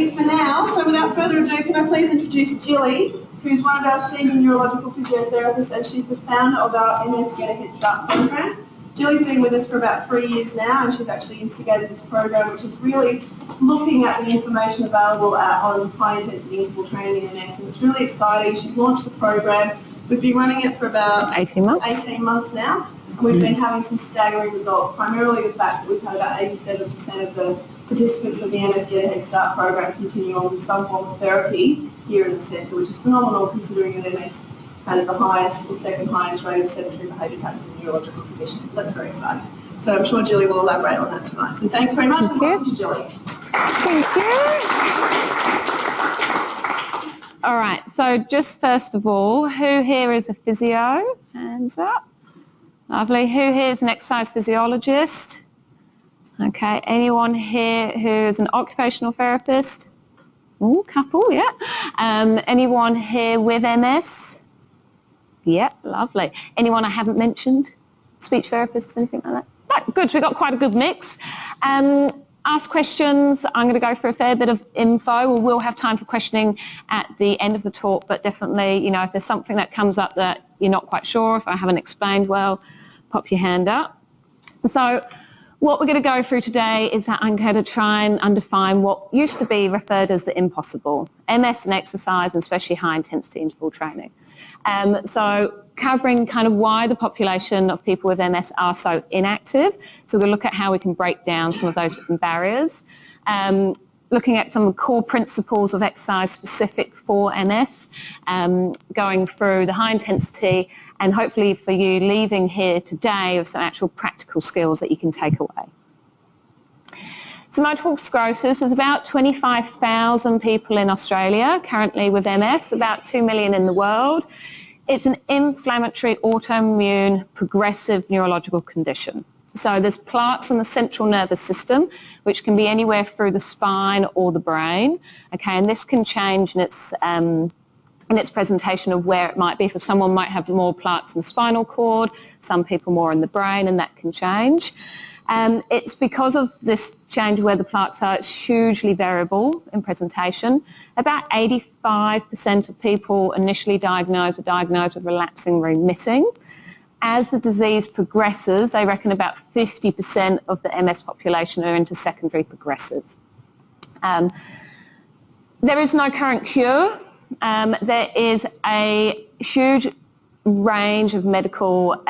it for now. So without further ado, can I please introduce Jilly, who's one of our senior neurological physiotherapists, and she's the founder of our MS Get a Head Start program. Jilly's been with us for about 3 years now, and she's actually instigated this program, which is really looking at the information available on high-intensity interval training in MS, and it's really exciting. She's launched the program. We've been running it for about 18 months now, and we've been having some staggering results, primarily the fact that we've had about 87% of the participants of the MS Get a Head Start program continue on with some form of therapy here in the centre, which is phenomenal considering that MS has the highest or second highest rate of sedentary behaviour patterns in neurological conditions. So that's very exciting. So I'm sure Jilly will elaborate on that tonight. So thanks very much, and welcome to Jilly. Thank you. All right, so just first of all, who here is a physio? Hands up. Lovely. Who here is an exercise physiologist? Okay, anyone here who's an occupational therapist? Oh, couple, yeah. Anyone here with MS? Yeah, lovely. Anyone I haven't mentioned? Speech therapists, anything like that? No, good, so we've got quite a good mix. Ask questions. I'm going to go for a fair bit of info. We'll have time for questioning at the end of the talk, but definitely, if there's something that comes up that you're not quite sure, if I haven't explained well, pop your hand up. So what we're going to go through today is that I'm going to try and undefine what used to be referred as the impossible, MS and exercise, and especially high-intensity interval training. So covering kind of why the population of people with MS are so inactive. So we'll look at how we can break down some of those barriers. Looking at some of the core principles of exercise specific for MS, going through the high intensity, and hopefully for you leaving here today with some actual practical skills that you can take away. So multiple sclerosis is about 25,000 people in Australia currently with MS, about 2 million in the world. It's an inflammatory, autoimmune, progressive neurological condition. So there's plaques on the central nervous system, which can be anywhere through the spine or the brain. Okay, and this can change in its presentation of where it might be. For someone might have more plaques in the spinal cord, some people more in the brain, and that can change. It's because of this change where the plaques are, it's hugely variable in presentation. About 85% of people initially diagnosed are diagnosed with relapsing remitting. As the disease progresses, they reckon about 50% of the MS population are into secondary progressive. There is no current cure. There is a huge range of medical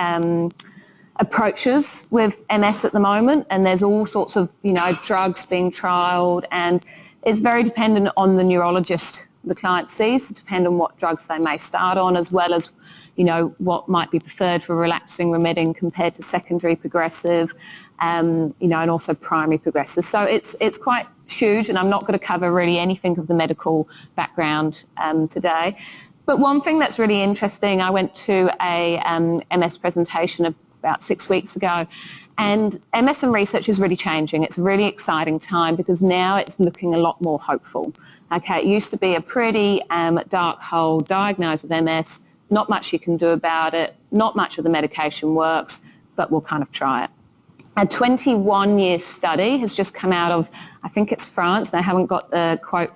approaches with MS at the moment, and there's all sorts of drugs being trialled, and it's very dependent on the neurologist the client sees, to depend on what drugs they may start on, as well as what might be preferred for relapsing remitting compared to secondary progressive, and also primary progressive. So it's quite huge, and I'm not going to cover really anything of the medical background today. But one thing that's really interesting, I went to a MS presentation about 6 weeks ago, and MS and research is really changing. It's a really exciting time because now it's looking a lot more hopeful. Okay, it used to be a pretty dark hole, diagnosed with MS, not much you can do about it, not much of the medication works, but we'll kind of try it. A 21-year study has just come out of, I think it's France, they haven't got the quote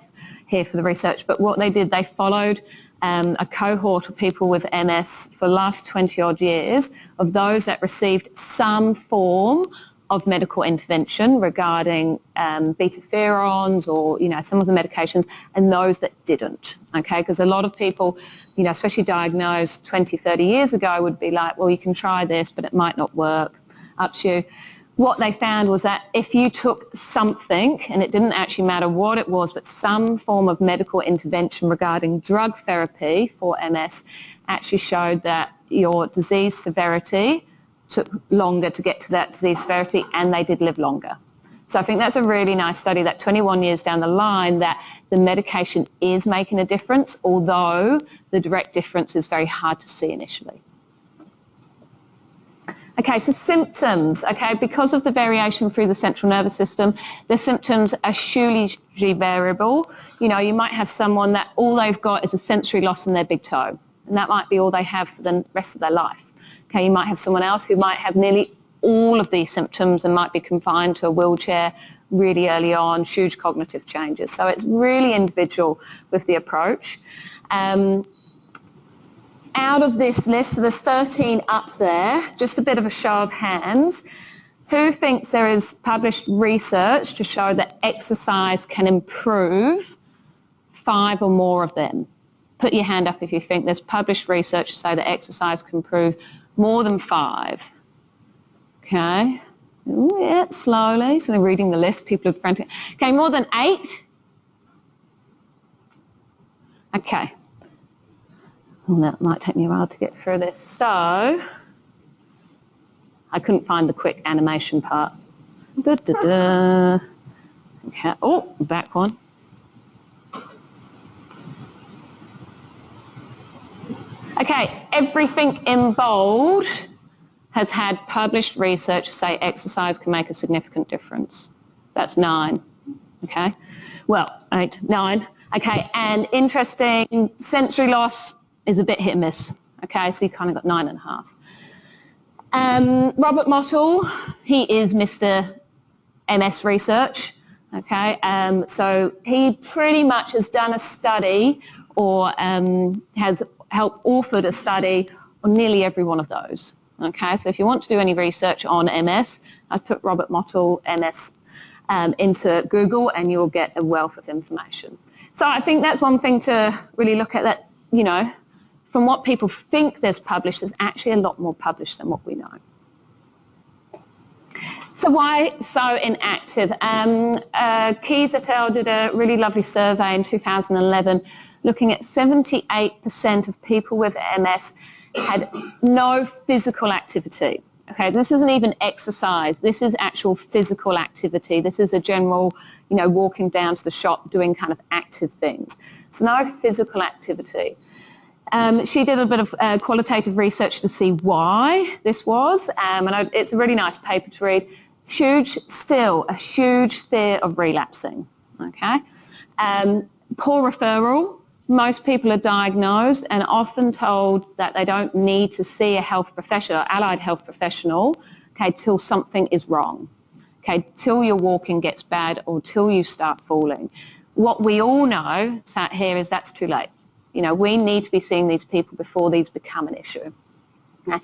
here for the research, but what they did, they followed a cohort of people with MS for the last 20-odd years, of those that received some form of medical intervention regarding beta-pherons or, some of the medications, and those that didn't, okay? Because a lot of people, especially diagnosed 20, 30 years ago, would be like, well, you can try this, but it might not work. Up to you. What they found was that if you took something, and it didn't actually matter what it was, but some form of medical intervention regarding drug therapy for MS actually showed that your disease severity took longer to get to that disease severity, and they did live longer. So I think that's a really nice study that 21 years down the line that the medication is making a difference, although the direct difference is very hard to see initially. Okay, so symptoms, okay, because of the variation through the central nervous system, the symptoms are hugely variable. You might have someone that all they've got is a sensory loss in their big toe, and that might be all they have for the rest of their life. Okay, you might have someone else who might have nearly all of these symptoms and might be confined to a wheelchair really early on, huge cognitive changes. So it's really individual with the approach. Out of this list, so there's 13 up there, just a bit of a show of hands. Who thinks there is published research to show that exercise can improve 5 or more of them? Put your hand up if you think there's published research to say that exercise can improve more than 5. Okay. Ooh, yeah, slowly. So they're reading the list. People are frantic. Okay, more than 8? Okay. Well, that might take me a while to get through this. So, I couldn't find the quick animation part. Da, da, da. Okay. Oh, back one. Okay, everything in bold has had published research to say exercise can make a significant difference. That's 9. Okay. Well, 8, 9. Okay, and interesting, sensory loss is a bit hit and miss. Okay, so you kind of got 9.5. Robert Mottle, he is Mr. MS research. Okay, so he pretty much has done a study or has helped authored a study on nearly every one of those. Okay, so if you want to do any research on MS, I'd put Robert Mottle MS into Google and you'll get a wealth of information. So I think that's one thing to really look at, that, you know, from what people think there's published, there's actually a lot more published than what we know. So why so inactive? Keyes et al. Did a really lovely survey in 2011 looking at 78% of people with MS had no physical activity. Okay, this isn't even exercise. This is actual physical activity. This is a general, you know, walking down to the shop, doing kind of active things. So no physical activity. She did a bit of qualitative research to see why this was, and it's a really nice paper to read. A huge fear of relapsing. Okay, poor referral. Most people are diagnosed and often told that they don't need to see a health professional, allied health professional, okay, till something is wrong, okay, till your walking gets bad or till you start falling. What we all know sat here is that's too late. You know, we need to be seeing these people before these become an issue. Okay?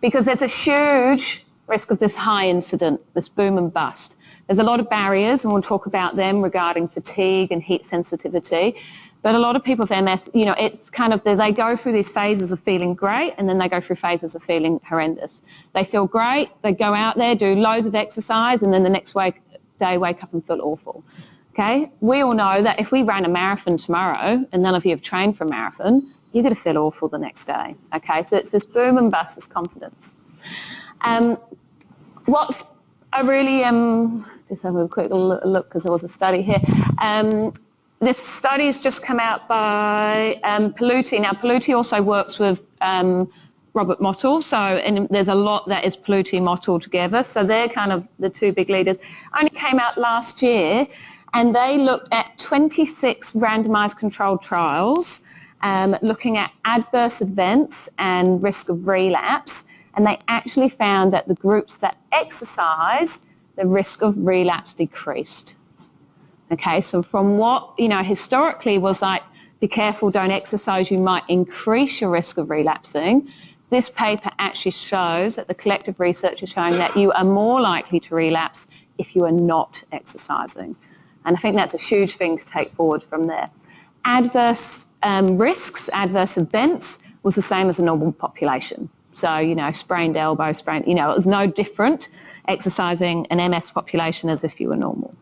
Because there's a huge risk of this high incident, this boom and bust. There's a lot of barriers, and we'll talk about them regarding fatigue and heat sensitivity. But a lot of people with MS, you know, it's kind of, they go through these phases of feeling great, and then they go through phases of feeling horrendous. They feel great, they go out there, do loads of exercise, and then the next day wake up and feel awful. Okay, we all know that if we ran a marathon tomorrow, and none of you have trained for a marathon, you're going to feel awful the next day. Okay, so it's this boom and bust, this confidence. What's a really, just have a quick look because there was a study here. This study's just come out by Paluti. Now, Paluti also works with Robert Mottle, and there's a lot that is Paluti Mottle together, so they're kind of the two big leaders. Only came out last year, and they looked at 26 randomized controlled trials looking at adverse events and risk of relapse, and they actually found that the groups that exercised, the risk of relapse decreased. Okay, so from what, you know, historically was like, be careful, don't exercise, you might increase your risk of relapsing, this paper actually shows that the collective research is showing that you are more likely to relapse if you are not exercising. And I think that's a huge thing to take forward from there. Adverse risks, adverse events was the same as a normal population. So, you know, sprained elbow, you know, it was no different exercising an MS population as if you were normal.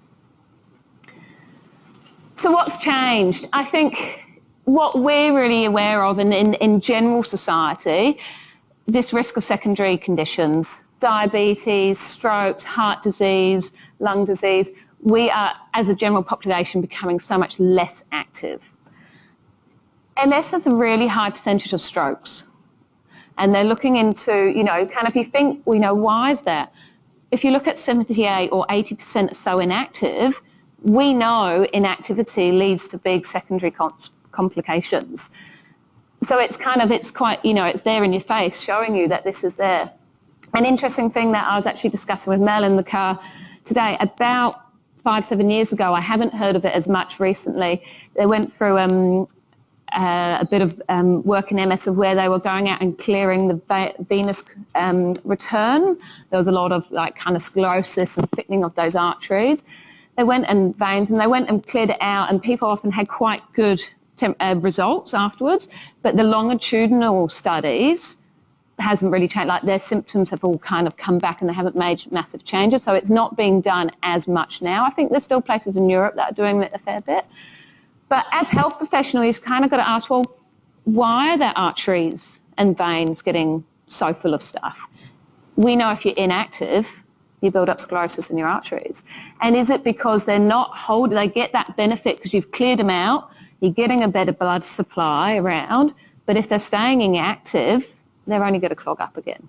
So what's changed? I think what we're really aware of in general society, this risk of secondary conditions, diabetes, strokes, heart disease, lung disease, we are, as a general population, becoming so much less active. MS has a really high percentage of strokes. And they're looking into, you know, kind of, you think, well, you know, why is that? If you look at 78 or 80% are so inactive, we know inactivity leads to big secondary complications. So it's quite, you know, it's there in your face showing you that this is there. An interesting thing that I was actually discussing with Mel in the car today, about 5-7 years ago. I haven't heard of it as much recently. They went through a bit of work in MS of where they were going out and clearing the venous return. There was a lot of like kind of sclerosis and thickening of those arteries. They went and veins, and they went and cleared it out, and people often had quite good results afterwards. But the longitudinal studies hasn't really changed. Like their symptoms have all kind of come back, and they haven't made massive changes. So it's not being done as much now. I think there's still places in Europe that are doing it a fair bit. But as health professionals, you've kind of got to ask, well, why are their arteries and veins getting so full of stuff? We know if you're inactive, you build up sclerosis in your arteries. And is it because they're not holding, they get that benefit because you've cleared them out, you're getting a better blood supply around, but if they're staying inactive, they're only going to clog up again.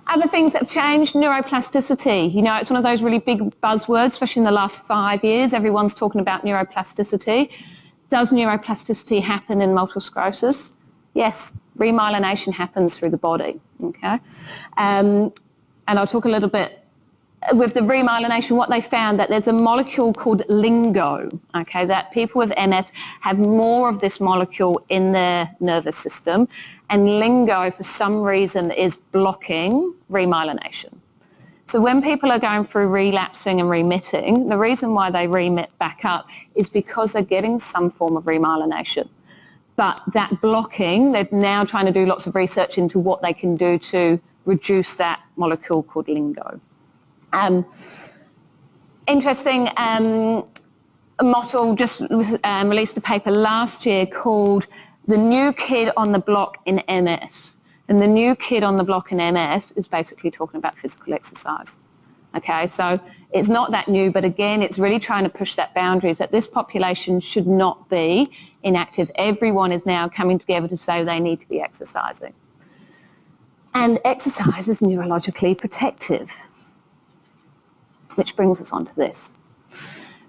Other things that have changed, neuroplasticity. You know, it's one of those really big buzzwords, especially in the last 5 years. Everyone's talking about neuroplasticity. Does neuroplasticity happen in multiple sclerosis? Yes, remyelination happens through the body, okay? And I'll talk a little bit with the remyelination, what they found that there's a molecule called lingo, okay, that people with MS have more of this molecule in their nervous system, and lingo for some reason is blocking remyelination. So when people are going through relapsing and remitting, the reason why they remit back up is because they're getting some form of remyelination. But that blocking, they're now trying to do lots of research into what they can do to reduce that molecule called lingo. Interesting, Mottle just released a paper last year called The New Kid on the Block in MS. And the new kid on the block in MS is basically talking about physical exercise. Okay, so it's not that new, but again, it's really trying to push that boundaries that this population should not be inactive. Everyone is now coming together to say they need to be exercising. And exercise is neurologically protective, which brings us on to this.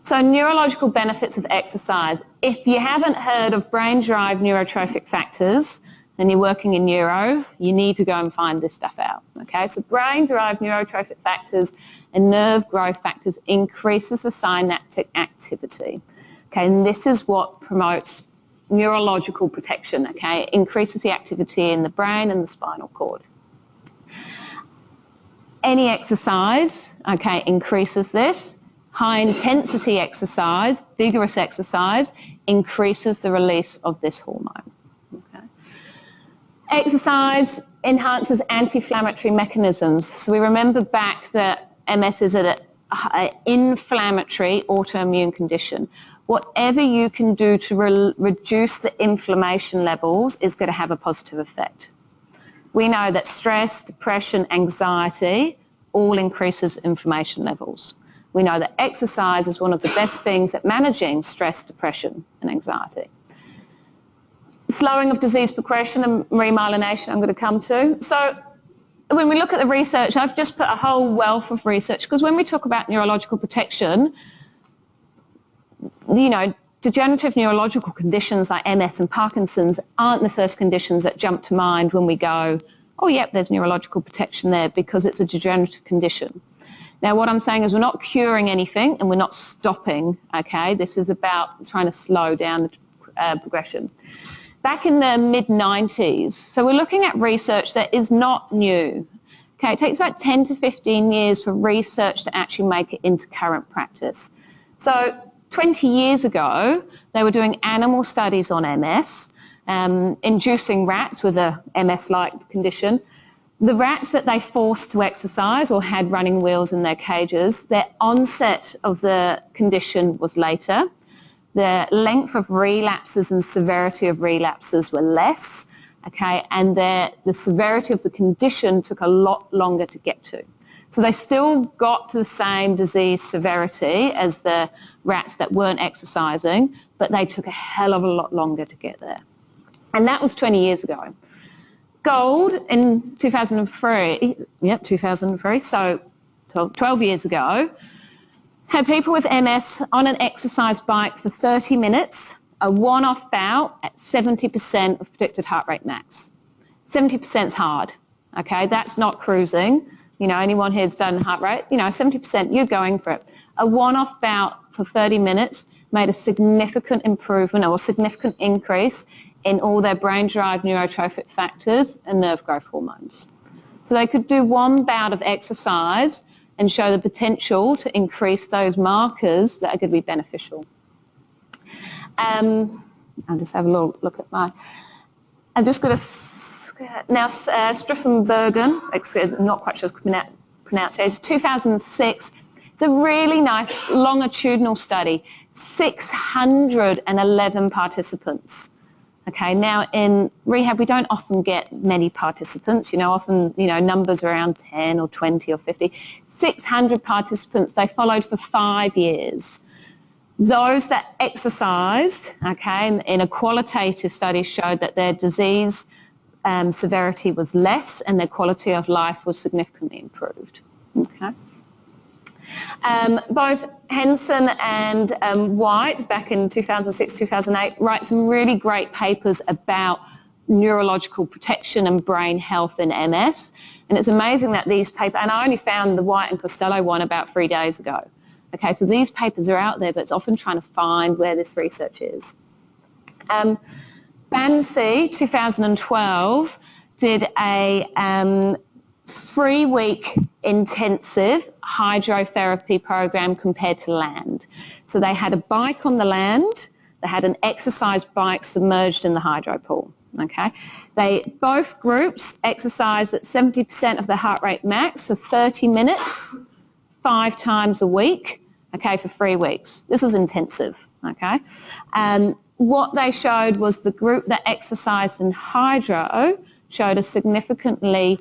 So neurological benefits of exercise. If you haven't heard of brain-derived neurotrophic factors and you're working in neuro, you need to go and find this stuff out. Okay, so brain-derived neurotrophic factors and nerve growth factors increases the synaptic activity. Okay, and this is what promotes neurological protection. Okay, it increases the activity in the brain and the spinal cord. Any exercise, okay, increases this. High intensity exercise, vigorous exercise, increases the release of this hormone. Okay. Exercise enhances anti-inflammatory mechanisms. So we remember back that MS is an inflammatory autoimmune condition. Whatever you can do to reduce the inflammation levels is going to have a positive effect. We know that stress, depression, anxiety all increases inflammation levels. We know that exercise is one of the best things at managing stress, depression, and anxiety. Slowing of disease progression and remyelination I'm going to come to. So when we look at the research, I've just put a whole wealth of research, because when we talk about neurological protection, you know, degenerative neurological conditions like MS and Parkinson's aren't the first conditions that jump to mind when we go, oh, yep, there's neurological protection there, because it's a degenerative condition. Now, what I'm saying is we're not curing anything and we're not stopping, okay? This is about trying to slow down the progression. Back in the mid-90s, so we're looking at research that is not new. Okay, it takes about 10 to 15 years for research to actually make it into current practice. So 20 years ago, they were doing animal studies on MS, inducing rats with a MS-like condition. The rats that they forced to exercise or had running wheels in their cages, their onset of the condition was later. The length of relapses and severity of relapses were less, okay, and the severity of the condition took a lot longer to get to. So they still got to the same disease severity as the rats that weren't exercising, but they took a hell of a lot longer to get there. And that was 20 years ago. Gold in 2003, so 12 years ago, had people with MS on an exercise bike for 30 minutes, a one-off bout at 70% of predicted heart rate max. 70% is hard, okay? That's not cruising. You know, anyone here's done heart rate, you know, 70%, you're going for it. a one-off bout for 30 minutes made a significant improvement or significant increase in all their brain-derived neurotrophic factors and nerve growth hormones. So they could do one bout of exercise and show the potential to increase those markers that are going to be beneficial. I'll just have a little look at I'm just going to, now Striffenbergen, I'm not quite sure how to pronounce it, it's 2006. It's a really nice longitudinal study, 611 participants. Okay, now in rehab we don't often get many participants, often, numbers around 10 or 20 or 50. 600 participants, they followed for 5 years. Those that exercised, okay, in a qualitative study showed that their disease severity was less and their quality of life was significantly improved. Okay. Both Henson and White, back in 2006-2008, write some really great papers about neurological protection and brain health in MS. And it's amazing that these papers, and I only found the White and Costello one about 3 days ago. Okay, so these papers are out there, but it's often trying to find where this research is. Bansi, 2012, did a 3-week intensive hydrotherapy program compared to land. So they had a bike on the land, they had an exercise bike submerged in the hydro pool. Okay, both groups exercised at 70% of the heart rate max for 30 minutes, 5 times a week. Okay, for 3 weeks. This was intensive. Okay, what they showed was the group that exercised in hydro showed a significantly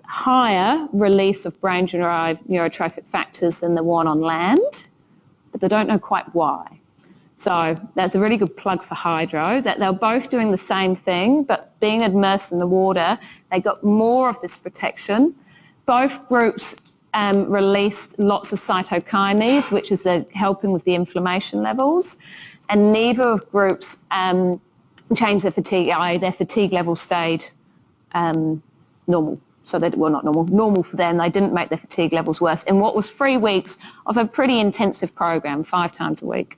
higher release of brain-derived neurotrophic factors than the one on land, but they don't know quite why. So that's a really good plug for hydro, that they're both doing the same thing, but being immersed in the water, they got more of this protection. Both groups released lots of cytokinase, which is helping with the inflammation levels, and neither of groups changed their fatigue. Their fatigue level stayed normal. So they were not normal for them. They didn't make their fatigue levels worse in what was 3 weeks of a pretty intensive program, 5 times a week.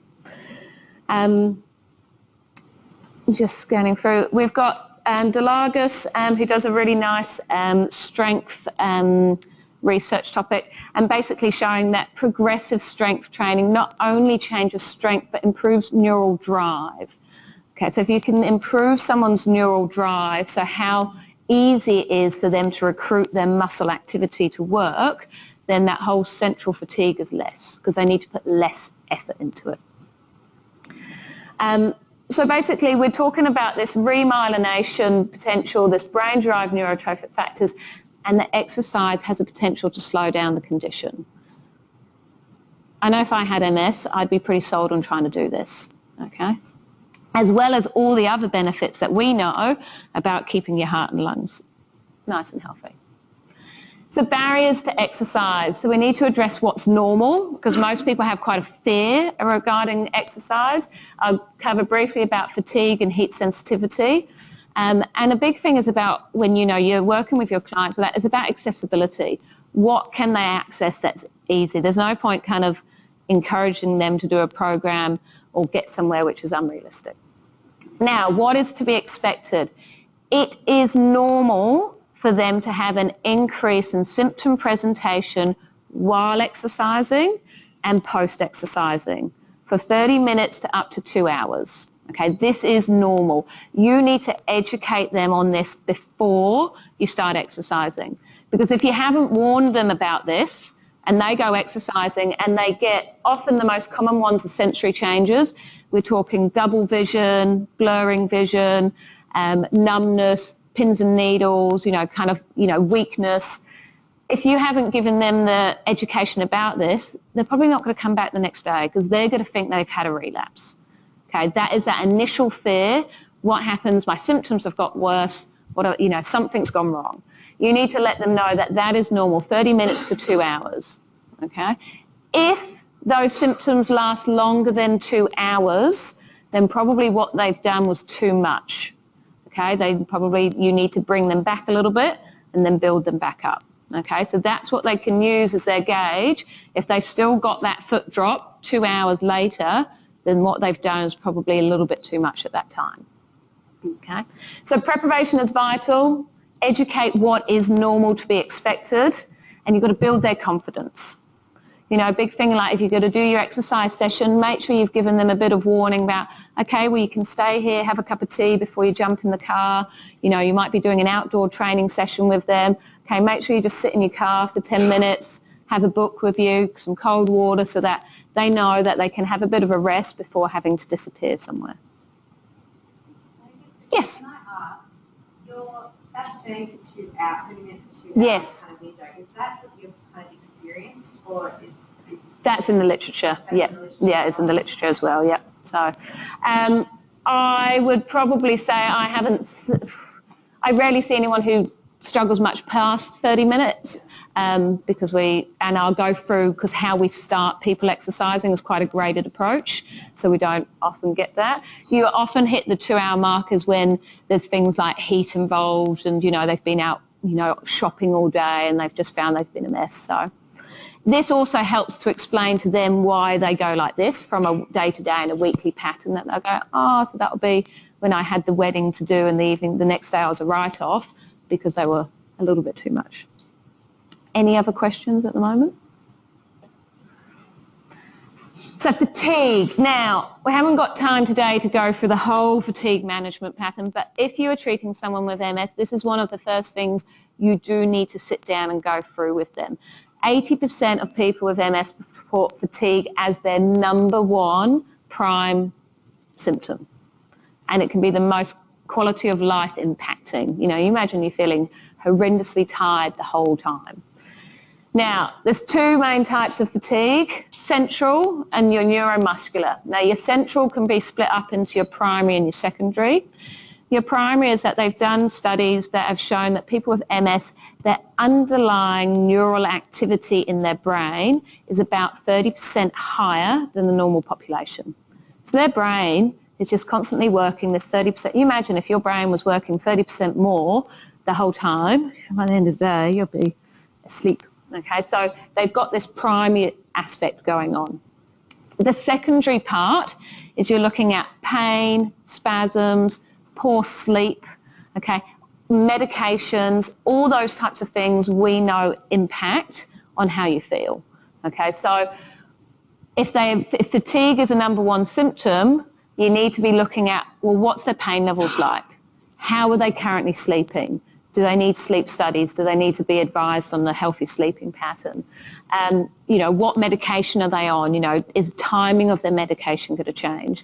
Just scanning through, we've got Delagus, who does a really nice strength research topic, and basically showing that progressive strength training not only changes strength but improves neural drive. Okay, so if you can improve someone's neural drive, so how easy it is for them to recruit their muscle activity to work, then that whole central fatigue is less because they need to put less effort into it. So basically we're talking about this remyelination potential, this brain-derived neurotrophic factors, and the exercise has a potential to slow down the condition. I know if I had MS, I'd be pretty sold on trying to do this, okay? As well as all the other benefits that we know about keeping your heart and lungs nice and healthy. So barriers to exercise. So we need to address what's normal, because most people have quite a fear regarding exercise. I'll cover briefly about fatigue and heat sensitivity. And a big thing is about when you're working with your clients, that is about accessibility. What can they access that's easy? There's no point kind of encouraging them to do a program or get somewhere which is unrealistic. Now, what is to be expected? It is normal for them to have an increase in symptom presentation while exercising and post-exercising for 30 minutes to up to 2 hours. Okay, this is normal. You need to educate them on this before you start exercising, because if you haven't warned them about this and they go exercising and they get, often the most common ones are sensory changes. We're talking double vision, blurring vision, numbness, pins and needles, weakness. If you haven't given them the education about this, they're probably not going to come back the next day because they're going to think they've had a relapse. Okay, that is that initial fear. What happens? My symptoms have got worse. Something's gone wrong. You need to let them know that that is normal, 30 minutes to 2 hours. Okay, if those symptoms last longer than 2 hours, then probably what they've done was too much. Okay, you need to bring them back a little bit and then build them back up. Okay, so that's what they can use as their gauge. If they've still got that foot drop 2 hours later, then what they've done is probably a little bit too much at that time. Okay, so preparation is vital. Educate what is normal to be expected, and you've got to build their confidence. You know, a big thing, like if you're going to do your exercise session, make sure you've given them a bit of warning about, okay, well, you can stay here, have a cup of tea before you jump in the car. You know, you might be doing an outdoor training session with them. Okay, make sure you just sit in your car for 10 minutes, have a book with you, some cold water, so that they know that they can have a bit of a rest before having to disappear somewhere. Yes? Can I ask, that 30 minutes to 2 hours Yes. kind of window, is that what you've kind of experienced, or is that's in the literature? Yeah, yeah, it's in the literature as well. Yeah. So, I would probably say I rarely see anyone who struggles much past 30 minutes. Because I'll go through, because how we start people exercising is quite a graded approach, so we don't often get that. You often hit the 2 hour markers when there's things like HIIT involved, and, you know, they've been out, you know, shopping all day and they've just found they've been a mess. So this also helps to explain to them why they go like this from a day-to-day and a weekly pattern, that they'll go, oh, so that'll be when I had the wedding to do in the evening, the next day I was a write-off because they were a little bit too much. Any other questions at the moment? So fatigue. Now, we haven't got time today to go through the whole fatigue management pattern, but if you are treating someone with MS, this is one of the first things you do need to sit down and go through with them. 80% of people with MS report fatigue as their number one prime symptom, and it can be the most quality of life impacting. You know, you imagine you're feeling horrendously tired the whole time. Now, there's two main types of fatigue, central and your neuromuscular. Now, your central can be split up into your primary and your secondary. Your primary is that they've done studies that have shown that people with MS, their underlying neural activity in their brain is about 30% higher than the normal population. So their brain is just constantly working this 30%. You imagine if your brain was working 30% more the whole time, by the end of the day, you'll be asleep. Okay, so they've got this primary aspect going on. The secondary part is you're looking at pain, spasms, poor sleep, okay, medications, all those types of things we know impact on how you feel. Okay, so if fatigue is a number one symptom, you need to be looking at, well, what's their pain levels like? How are they currently sleeping? Do they need sleep studies? Do they need to be advised on the healthy sleeping pattern? You know, what medication are they on? You know, is the timing of their medication going to change?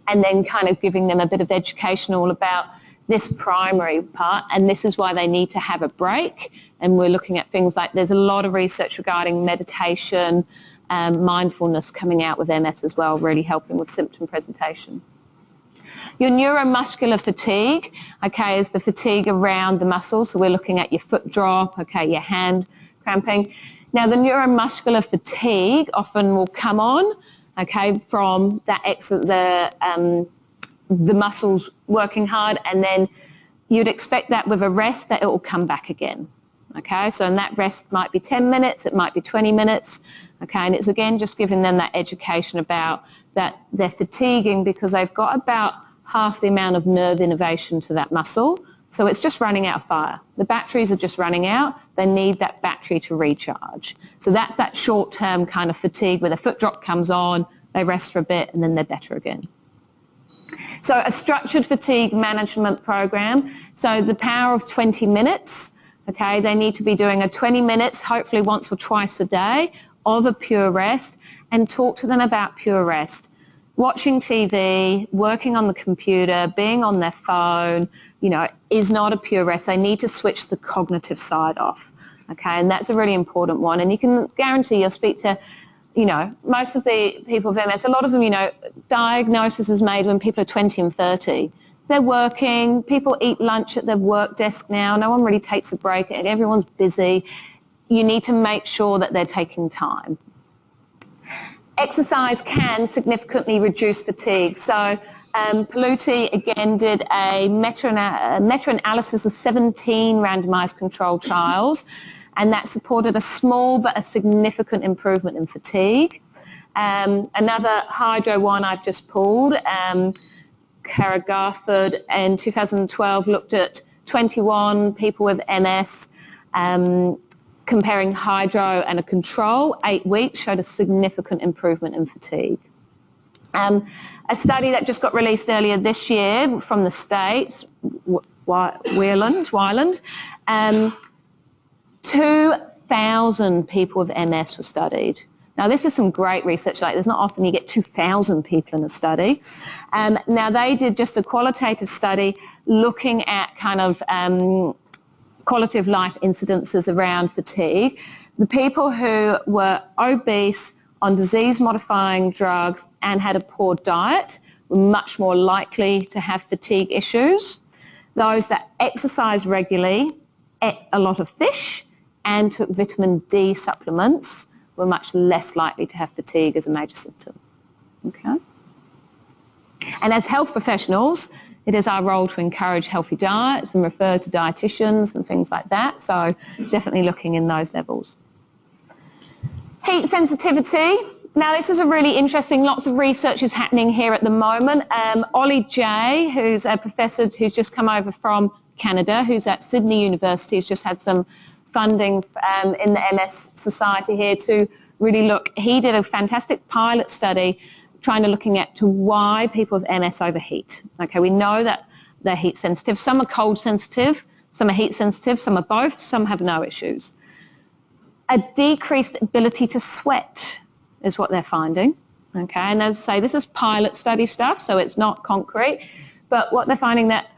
And then kind of giving them a bit of education all about this primary part, and this is why they need to have a break. And we're looking at things like, there's a lot of research regarding meditation, mindfulness coming out with MS as well, really helping with symptom presentation. Your neuromuscular fatigue, okay, is the fatigue around the muscles. So we're looking at your foot drop, okay, your hand cramping. Now, the neuromuscular fatigue often will come on, okay, from that the muscles working hard, and then you'd expect that with a rest that it will come back again. Okay, so and that rest might be 10 minutes, it might be 20 minutes, okay, and it's again just giving them that education about that they're fatiguing because they've got about half the amount of nerve innervation to that muscle, so it's just running out of fire. The batteries are just running out, they need that battery to recharge. So that's that short-term kind of fatigue where the foot drop comes on, they rest for a bit, and then they're better again. So a structured fatigue management program, so the power of 20 minutes, okay, they need to be doing a 20 minutes, hopefully once or twice a day, of a pure rest, and talk to them about pure rest. Watching TV, working on the computer, being on their phone, you know, is not a pure rest. They need to switch the cognitive side off, okay, and that's a really important one. And you can guarantee you'll speak to, you know, most of the people with MS, a lot of them, you know, diagnosis is made when people are 20 and 30. They're working, people eat lunch at their work desk now, no one really takes a break, and everyone's busy. You need to make sure that they're taking time. Exercise can significantly reduce fatigue. So Paluti again did a meta-analysis of 17 randomized controlled trials, and that supported a small but a significant improvement in fatigue. Another hydro one I've just pulled, Hydrotherapy in 2012 looked at 21 people with MS, comparing hydro and a control, 8 weeks, showed a significant improvement in fatigue. A study that just got released earlier this year from the States, Weiland, 2,000 people with MS were studied. Now, this is some great research. Like, there's not often you get 2,000 people in a study. Now, they did just a qualitative study looking at kind of quality of life incidences around fatigue. The people who were obese, on disease-modifying drugs, and had a poor diet were much more likely to have fatigue issues. Those that exercised regularly, ate a lot of fish, and took vitamin D supplements were much less likely to have fatigue as a major symptom. Okay. And as health professionals, it is our role to encourage healthy diets and refer to dietitians and things like that. So definitely looking in those levels. Heat sensitivity. Now, this is a really interesting, lots of research is happening here at the moment. Ollie J, who's a professor who's just come over from Canada, who's at Sydney University, has just had some funding in the MS Society here to really look. He did a fantastic pilot study trying to looking at to why people with MS overheat. Okay, we know that they're heat sensitive. Some are cold sensitive, some are heat sensitive, some are both, some have no issues. A decreased ability to sweat is what they're finding. Okay, and as I say, this is pilot study stuff, so it's not concrete, but what they're finding that,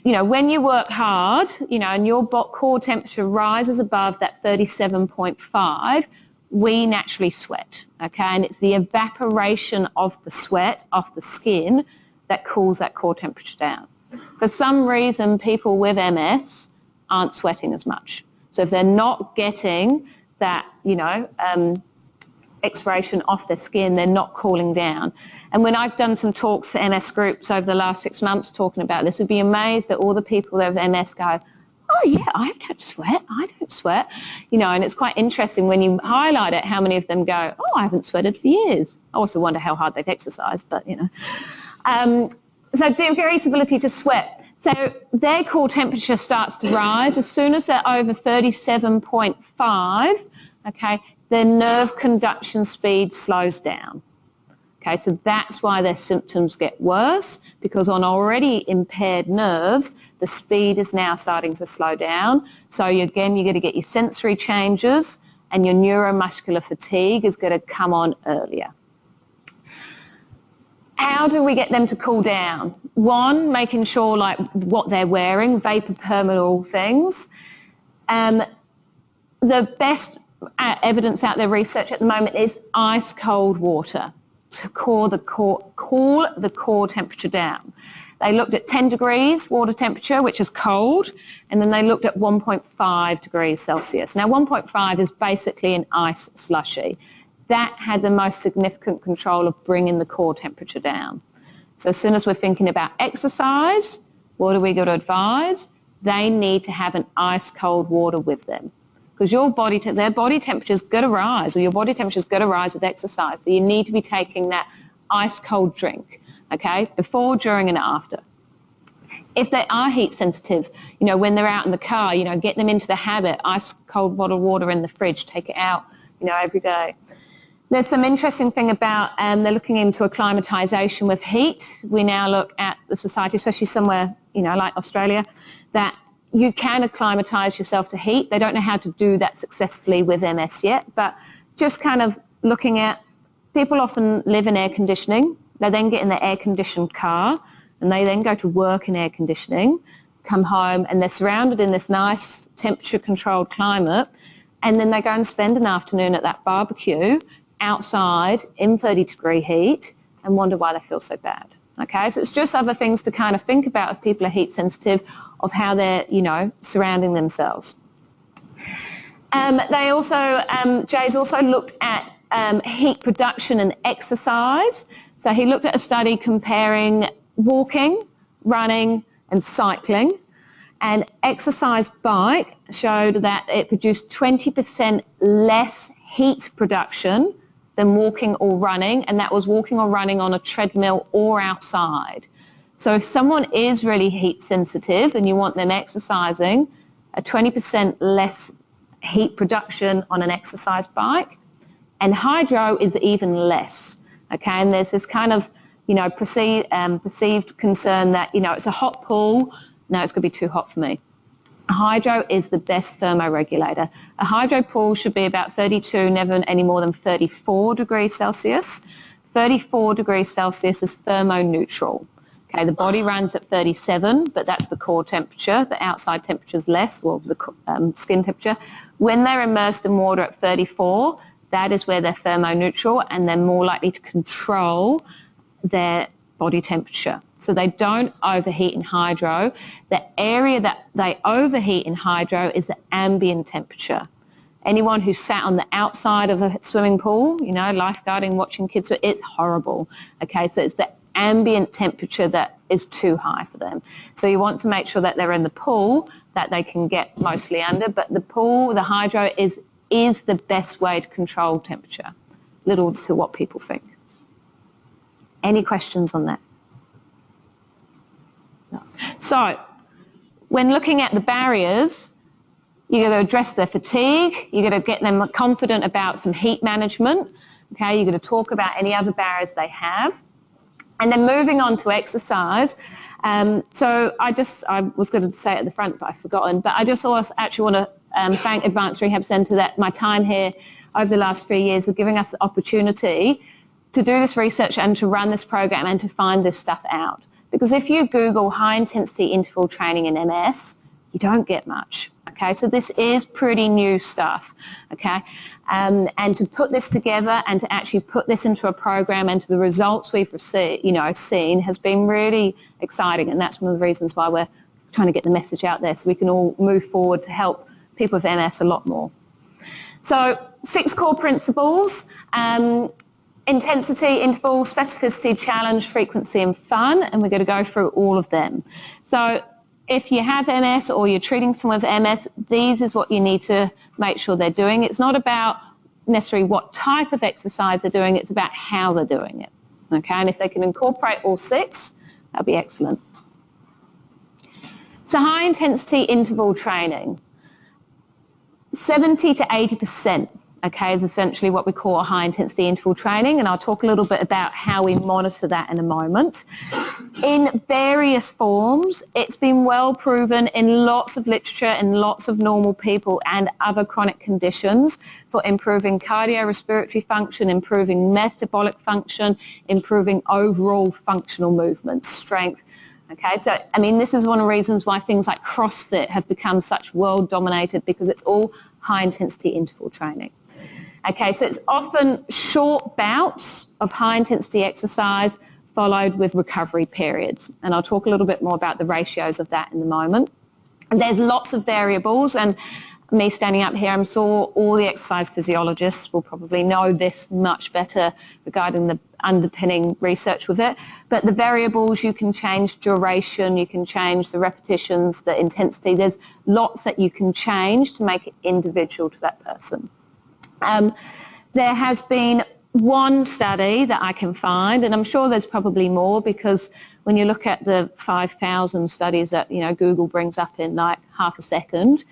you know, when you work hard, you know, and your core temperature rises above that 37.5, we naturally sweat, okay? And it's the evaporation of the sweat off the skin that cools that core temperature down. For some reason, people with MS aren't sweating as much. So if they're not getting that, you know, expiration off their skin, they're not cooling down. And when I've done some talks to MS groups over the last 6 months talking about this, you'd be amazed that all the people that have MS go, oh yeah, I don't sweat, you know, and it's quite interesting when you highlight it, how many of them go, oh, I haven't sweated for years. I also wonder how hard they've exercised, but, you know. So decreased ability to sweat. So their core temperature starts to rise. As soon as they're over 37.5, okay, their nerve conduction speed slows down. Okay, so that's why their symptoms get worse, because on already impaired nerves, the speed is now starting to slow down. So again, you're going to get your sensory changes and your neuromuscular fatigue is going to come on earlier. How do we get them to cool down? One, making sure like what they're wearing, vapor permeable things. The best evidence out there, research at the moment, is ice cold water to cool the core temperature down. They looked at 10 degrees water temperature, which is cold, and then they looked at 1.5 degrees Celsius. Now 1.5 is basically an ice slushy. That had the most significant control of bringing the core temperature down. So as soon as we're thinking about exercise, what are we going to advise? They need to have an ice cold water with them, because their body temperature is going to rise, or your body temperature is going to rise with exercise. So you need to be taking that ice cold drink, okay, before, during, and after. If they are heat sensitive, you know, when they're out in the car, you know, get them into the habit, ice cold bottled water in the fridge, take it out, you know, every day. There's some interesting thing about, they're looking into acclimatization with heat. We now look at the society, especially somewhere, you know, like Australia, that you can acclimatize yourself to heat. They don't know how to do that successfully with MS yet, but just kind of looking at, people often live in air conditioning. They then get in their air-conditioned car, and they then go to work in air conditioning, come home, and they're surrounded in this nice temperature-controlled climate, and then they go and spend an afternoon at that barbecue outside in 30-degree heat and wonder why they feel so bad. Okay, so it's just other things to kind of think about if people are heat sensitive, of how they're, you know, surrounding themselves. They also, Jay's also looked at heat production and exercise. So he looked at a study comparing walking, running, and cycling. And exercise bike showed that it produced 20% less heat production than walking or running, and that was walking or running on a treadmill or outside. So if someone is really heat sensitive and you want them exercising, a 20% less heat production on an exercise bike, and hydro is even less. Okay, and there's this kind of, perceived concern that, it's a hot pool. No, it's going to be too hot for me. Hydro is the best thermoregulator. A hydro pool should be about 32, never any more than 34 degrees Celsius. 34 degrees Celsius is thermoneutral. Okay, the body runs at 37, but that's the core temperature. The outside temperature is less, well, the skin temperature. When they're immersed in water at 34, that is where they're thermoneutral, and they're more likely to control their body temperature. So they don't overheat in hydro. The area that they overheat in hydro is the ambient temperature. Anyone who's sat on the outside of a swimming pool, lifeguarding, watching kids, it's horrible. Okay, so it's the ambient temperature that is too high for them. So you want to make sure that they're in the pool, that they can get mostly under, but the pool, the hydro is the best way to control temperature, little to what people think. Any questions on that? No. So when looking at the barriers, you've got to address their fatigue, you've got to get them confident about some heat management, okay, you've got to talk about any other barriers they have. And then moving on to exercise, so I was going to say it at the front, but I've forgotten, but I just also actually want to thank Advanced Rehab Centre that my time here over the last 3 years of giving us the opportunity to do this research and to run this program and to find this stuff out. Because if you Google high-intensity interval training in MS, you don't get much. Okay, so this is pretty new stuff. Okay, and to put this together and to actually put this into a program and to the results we've seen has been really exciting, and that's one of the reasons why we're trying to get the message out there so we can all move forward to help people with MS a lot more. So 6 core principles. Intensity, interval, specificity, challenge, frequency, and fun, and we're going to go through all of them. So if you have MS or you're treating someone with MS, these is what you need to make sure they're doing. It's not about necessarily what type of exercise they're doing, it's about how they're doing it. Okay, and if they can incorporate all 6, that'll be excellent. So high intensity interval training, 70 to 80%. Okay, is essentially what we call a high-intensity interval training, and I'll talk a little bit about how we monitor that in a moment. In various forms, it's been well proven in lots of literature and lots of normal people and other chronic conditions for improving cardiorespiratory function, improving metabolic function, improving overall functional movement, strength. Okay, so this is one of the reasons why things like CrossFit have become such world-dominated, because it's all high-intensity interval training. Okay, so it's often short bouts of high-intensity exercise followed with recovery periods, and I'll talk a little bit more about the ratios of that in a moment. And there's lots of variables, and me standing up here, I'm sure all the exercise physiologists will probably know this much better regarding the underpinning research with it, but the variables, you can change duration, you can change the repetitions, the intensity, there's lots that you can change to make it individual to that person. There has been one study that I can find, and I'm sure there's probably more, because when you look at the 5,000 studies that Google brings up in like half a second,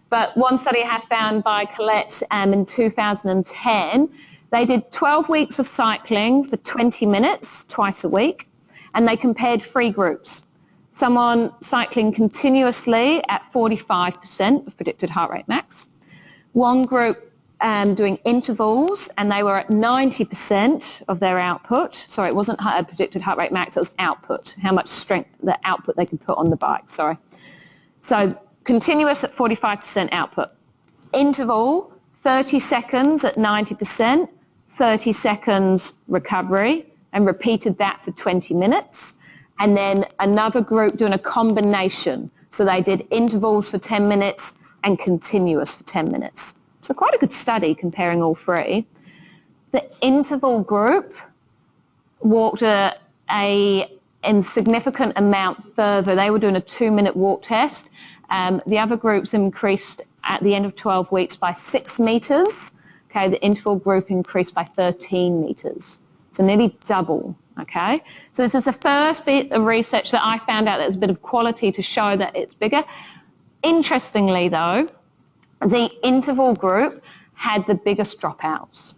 but one study I have found by Colette in 2010, they did 12 weeks of cycling for 20 minutes twice a week, and they compared 3 groups. Someone cycling continuously at 45% of predicted heart rate max, one group doing intervals, and they were at 90% of their output. Sorry, it wasn't predicted heart rate max, it was output, how much strength, the output they could put on the bike, sorry. So continuous at 45% output. Interval, 30 seconds at 90%, 30 seconds recovery, and repeated that for 20 minutes. And then another group doing a combination. So they did intervals for 10 minutes and continuous for 10 minutes. So quite a good study comparing all 3. The interval group walked a in significant amount further. They were doing a 2-minute walk test. The other groups increased at the end of 12 weeks by 6 meters. Okay, the interval group increased by 13 meters. So nearly double. Okay, so this is the first bit of research that I found out that's a bit of quality to show that it's bigger. Interestingly though, the interval group had the biggest dropouts.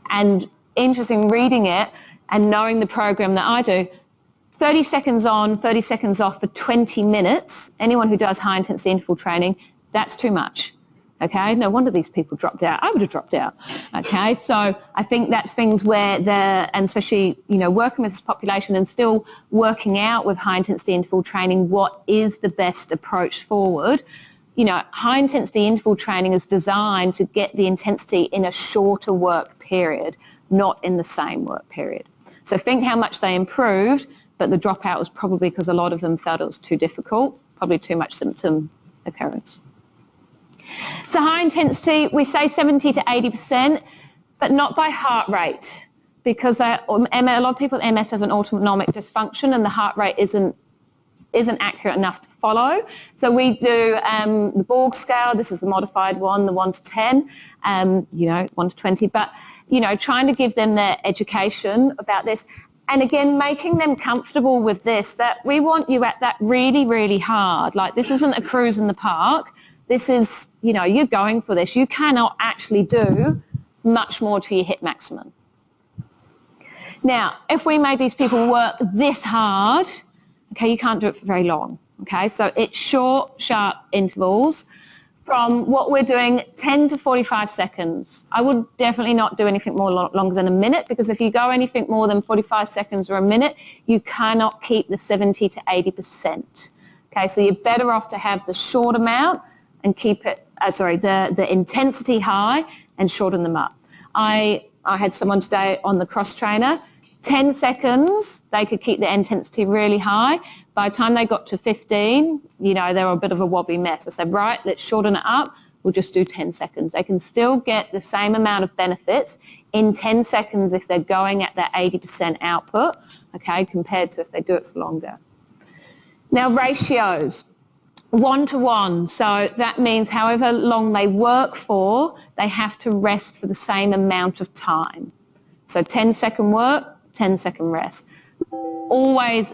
And interesting reading it and knowing the program that I do, 30 seconds on, 30 seconds off for 20 minutes, anyone who does high intensity interval training, that's too much. Okay, no wonder these people dropped out. I would have dropped out. Okay, so I think that's things where and especially, you know, working with this population and still working out with high intensity interval training, what is the best approach forward. You know, high intensity interval training is designed to get the intensity in a shorter work period, not in the same work period. So think how much they improved, but the dropout was probably because a lot of them felt it was too difficult, probably too much symptom occurrence. So high intensity, we say 70 to 80%, but not by heart rate, because a lot of people with MS have an autonomic dysfunction and the heart rate isn't accurate enough to follow. So we do the Borg scale. This is the modified one, the 1 to 10, you know, 1 to 20, but, you know, trying to give them their education about this. And again, making them comfortable with this, that we want you at that really, really hard. Like, this isn't a cruise in the park. This is, you know, you're going for this. You cannot actually do much more to your HIIT maximum. Now, if we made these people work this hard, okay, you can't do it for very long. Okay, so it's short, sharp intervals from what we're doing, 10 to 45 seconds. I would definitely not do anything more longer than a minute, because if you go anything more than 45 seconds or a minute, you cannot keep the 70 to 80%. Okay, so you're better off to have the short amount and keep it, the intensity high and shorten them up. I had someone today on the cross trainer, 10 seconds, they could keep the intensity really high. By the time they got to 15, you know, they were a bit of a wobbly mess. I said, right, let's shorten it up. We'll just do 10 seconds. They can still get the same amount of benefits in 10 seconds if they're going at that 80% output, okay, compared to if they do it for longer. Now, ratios. 1 to 1, so that means however long they work for, they have to rest for the same amount of time. So 10-second work, 10-second rest. Always,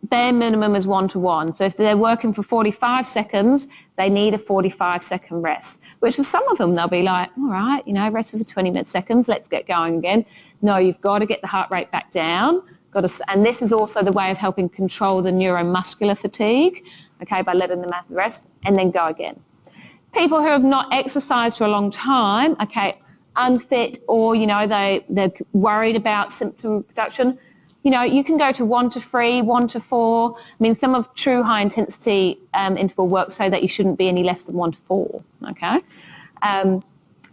bare minimum is 1 to 1. So if they're working for 45 seconds, they need a 45-second rest, which for some of them, they'll be like, all right, you know, rest for 20 seconds, let's get going again. No, you've got to get the heart rate back down. And this is also the way of helping control the neuromuscular fatigue, okay, by letting them have the rest and then go again. People who have not exercised for a long time, okay, unfit, or, you know, they're worried about symptom production, you know, you can go to 1 to 3, 1 to 4. I mean, some of true high intensity interval work say that you shouldn't be any less than 1 to 4, okay?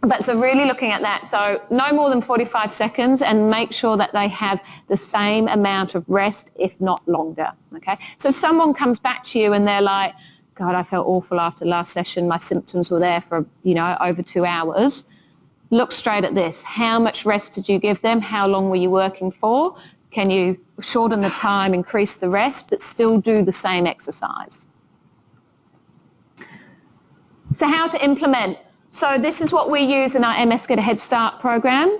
But so really looking at that, so no more than 45 seconds, and make sure that they have the same amount of rest, if not longer, okay? So if someone comes back to you and they're like, God, I felt awful after last session, my symptoms were there for, you know, over 2 hours, look straight at this. How much rest did you give them? How long were you working for? Can you shorten the time, increase the rest, but still do the same exercise? So how to implement? So this is what we use in our MS Get a Head Start program,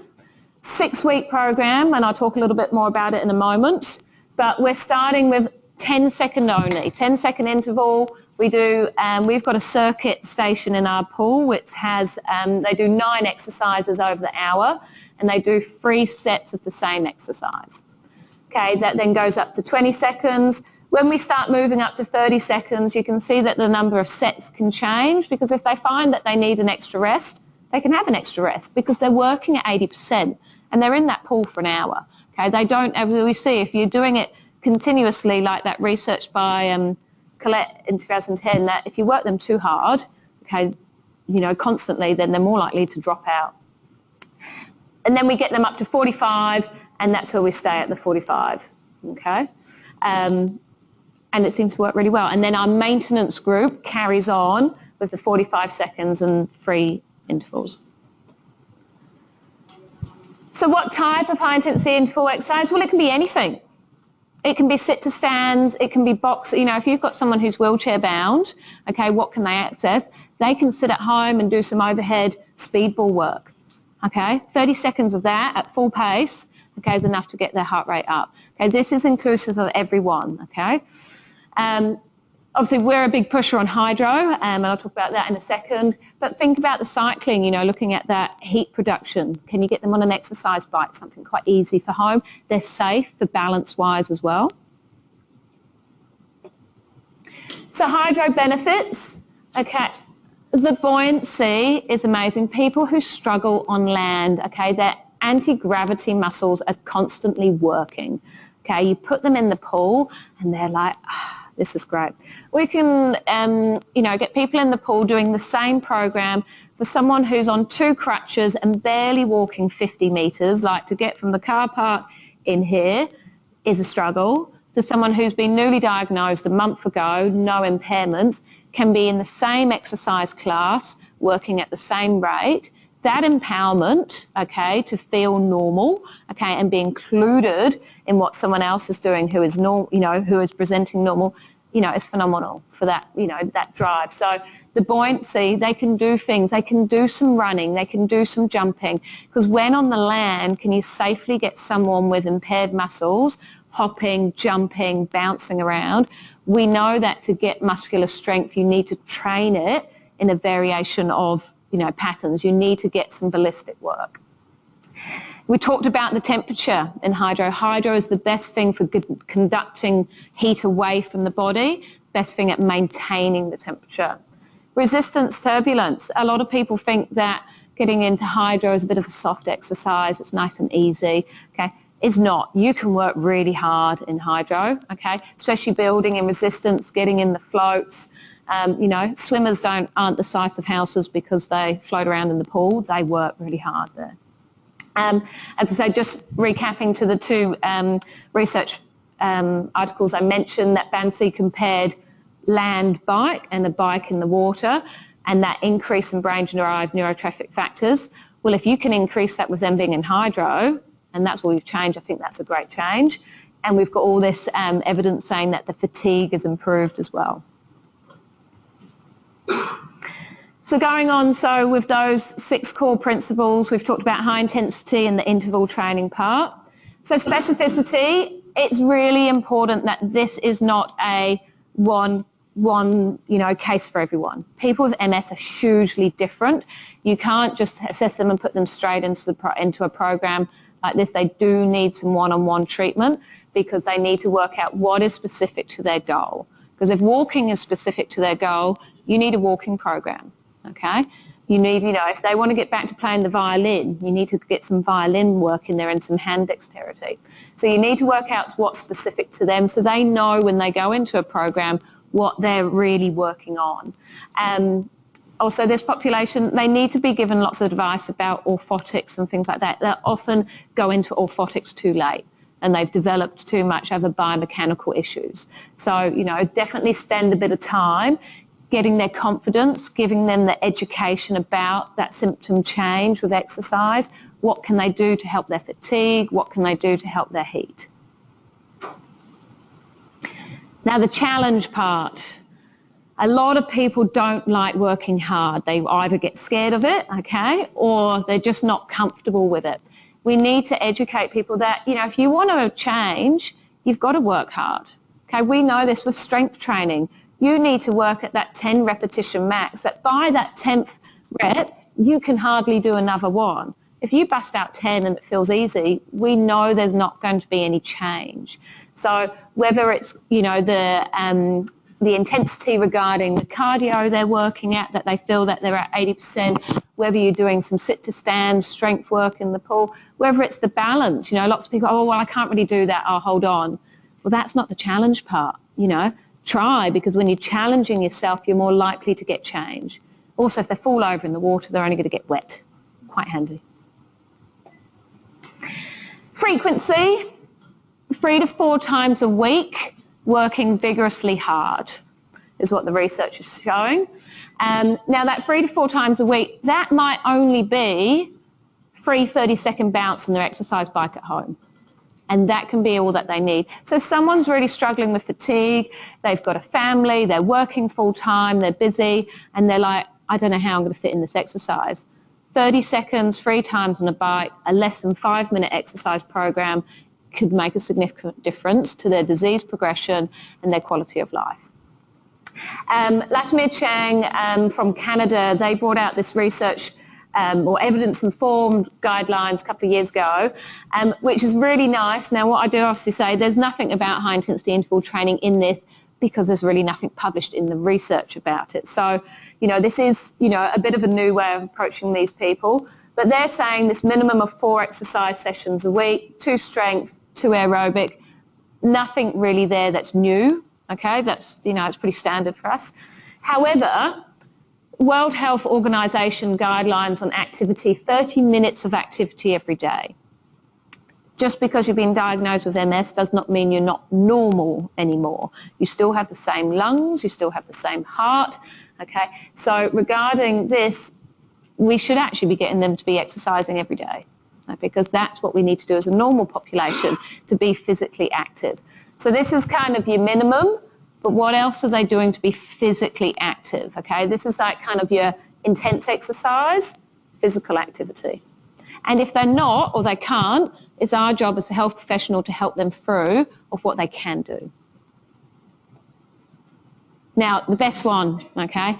6-week program, and I'll talk a little bit more about it in a moment, but we're starting with 10-second only, 10-second interval. We do, we've got a circuit station in our pool which has, they do 9 exercises over the hour, and they do 3 sets of the same exercise. Okay, that then goes up to 20 seconds. When we start moving up to 30 seconds, you can see that the number of sets can change, because if they find that they need an extra rest, they can have an extra rest because they're working at 80% and they're in that pool for an hour. Okay, they don't ever, we see if you're doing it continuously, like that research by Colette in 2010, that if you work them too hard, okay, you know, constantly, then they're more likely to drop out. And then we get them up to 45, and that's where we stay at the 45, okay? And it seems to work really well. And then our maintenance group carries on with the 45 seconds and 3 intervals. So what type of high intensity interval exercise? Well, it can be anything. It can be sit to stands, it can be box, you know, if you've got someone who's wheelchair bound, okay, what can they access? They can sit at home and do some overhead speedball work, okay? 30 seconds of that at full pace, okay, is enough to get their heart rate up. Okay, this is inclusive of everyone, okay? Obviously, we're a big pusher on hydro, and I'll talk about that in a second. But think about the cycling, you know, looking at that heat production. Can you get them on an exercise bike, something quite easy for home? They're safe for balance-wise as well. So hydro benefits, okay. The buoyancy is amazing. People who struggle on land, okay, their anti-gravity muscles are constantly working. Okay, you put them in the pool and they're like, this is great. We can, you know, get people in the pool doing the same program for someone who's on 2 crutches and barely walking 50 metres, like to get from the car park in here is a struggle, to someone who's been newly diagnosed a month ago, no impairments, can be in the same exercise class, working at the same rate. That empowerment, okay, to feel normal, okay, and be included in what someone else is doing who is normal, you know, who is presenting normal, you know, is phenomenal for that, you know, that drive. So the buoyancy, they can do things, they can do some running, they can do some jumping, because when on the land, can you safely get someone with impaired muscles, hopping, jumping, bouncing around? We know that to get muscular strength, you need to train it in a variation of, you know, patterns. You need to get some ballistic work. We talked about the temperature in hydro. Hydro is the best thing for conducting heat away from the body, best thing at maintaining the temperature. Resistance turbulence. A lot of people think that getting into hydro is a bit of a soft exercise. It's nice and easy. Okay, it's not. You can work really hard in hydro, okay, especially building in resistance, getting in the floats. You know, swimmers aren't the size of houses because they float around in the pool. They work really hard there. As I say, just recapping to the 2 research articles I mentioned, that Bansi compared land bike and a bike in the water, and that increase in brain-derived neurotrophic factors. Well, if you can increase that with them being in hydro, and that's what we've changed, I think that's a great change. And we've got all this evidence saying that the fatigue is improved as well. So going on, so with those 6 core principles, we've talked about high intensity and the interval training part. So specificity, it's really important that this is not a one you know, case for everyone. People with MS are hugely different. You can't just assess them and put them straight into a program like this. They do need some one-on-one treatment because they need to work out what is specific to their goal. Because if walking is specific to their goal, you need a walking program. Okay, you need, you know, if they want to get back to playing the violin, you need to get some violin work in there and some hand dexterity. So you need to work out what's specific to them so they know when they go into a program what they're really working on. Also, this population, they need to be given lots of advice about orthotics and things like that. They often go into orthotics too late and they've developed too much over biomechanical issues. So, you know, definitely spend a bit of time getting their confidence, giving them the education about that symptom change with exercise. What can they do to help their fatigue? What can they do to help their heat? Now the challenge part. A lot of people don't like working hard. They either get scared of it, okay, or they're just not comfortable with it. We need to educate people that, you know, if you want to change, you've got to work hard. Okay, we know this with strength training. You need to work at that 10 repetition max, that by that 10th rep, you can hardly do another one. If you bust out 10 and it feels easy, we know there's not going to be any change. So whether it's, you know, the intensity regarding the cardio they're working at, that they feel that they're at 80%, whether you're doing some sit to stand, strength work in the pool, whether it's the balance, you know, lots of people, oh, well, I can't really do that, I'll hold on. Well, that's not the challenge part, you know. Try, because when you're challenging yourself, you're more likely to get change. Also, if they fall over in the water, they're only going to get wet. Quite handy. Frequency, 3 to 4 times a week, working vigorously hard is what the research is showing. Now that 3 to 4 times a week, that might only be 3 30-second bounce on their exercise bike at home. And that can be all that they need. So if someone's really struggling with fatigue, they've got a family, they're working full time, they're busy, and they're like, I don't know how I'm going to fit in this exercise. 30 seconds, 3 times on a bike, a less than 5-minute exercise program could make a significant difference to their disease progression and their quality of life. Latimir Chang from Canada, they brought out this research or evidence-informed guidelines a couple of years ago, which is really nice. Now, what I do obviously say, there's nothing about high-intensity interval training in this because there's really nothing published in the research about it. So, this is, a bit of a new way of approaching these people. But they're saying this minimum of 4 exercise sessions a week, 2 strength, 2 aerobic, nothing really there that's new, okay? That's, it's pretty standard for us. However, World Health Organization guidelines on activity, 30 minutes of activity every day. Just because you've been diagnosed with MS does not mean you're not normal anymore. You still have the same lungs, you still have the same heart, okay? So regarding this, we should actually be getting them to be exercising every day, because that's what we need to do as a normal population, to be physically active. So this is kind of your minimum. But what else are they doing to be physically active, okay? This is like kind of your intense exercise, physical activity. And if they're not or they can't, it's our job as a health professional to help them through of what they can do. Now, the best one, okay?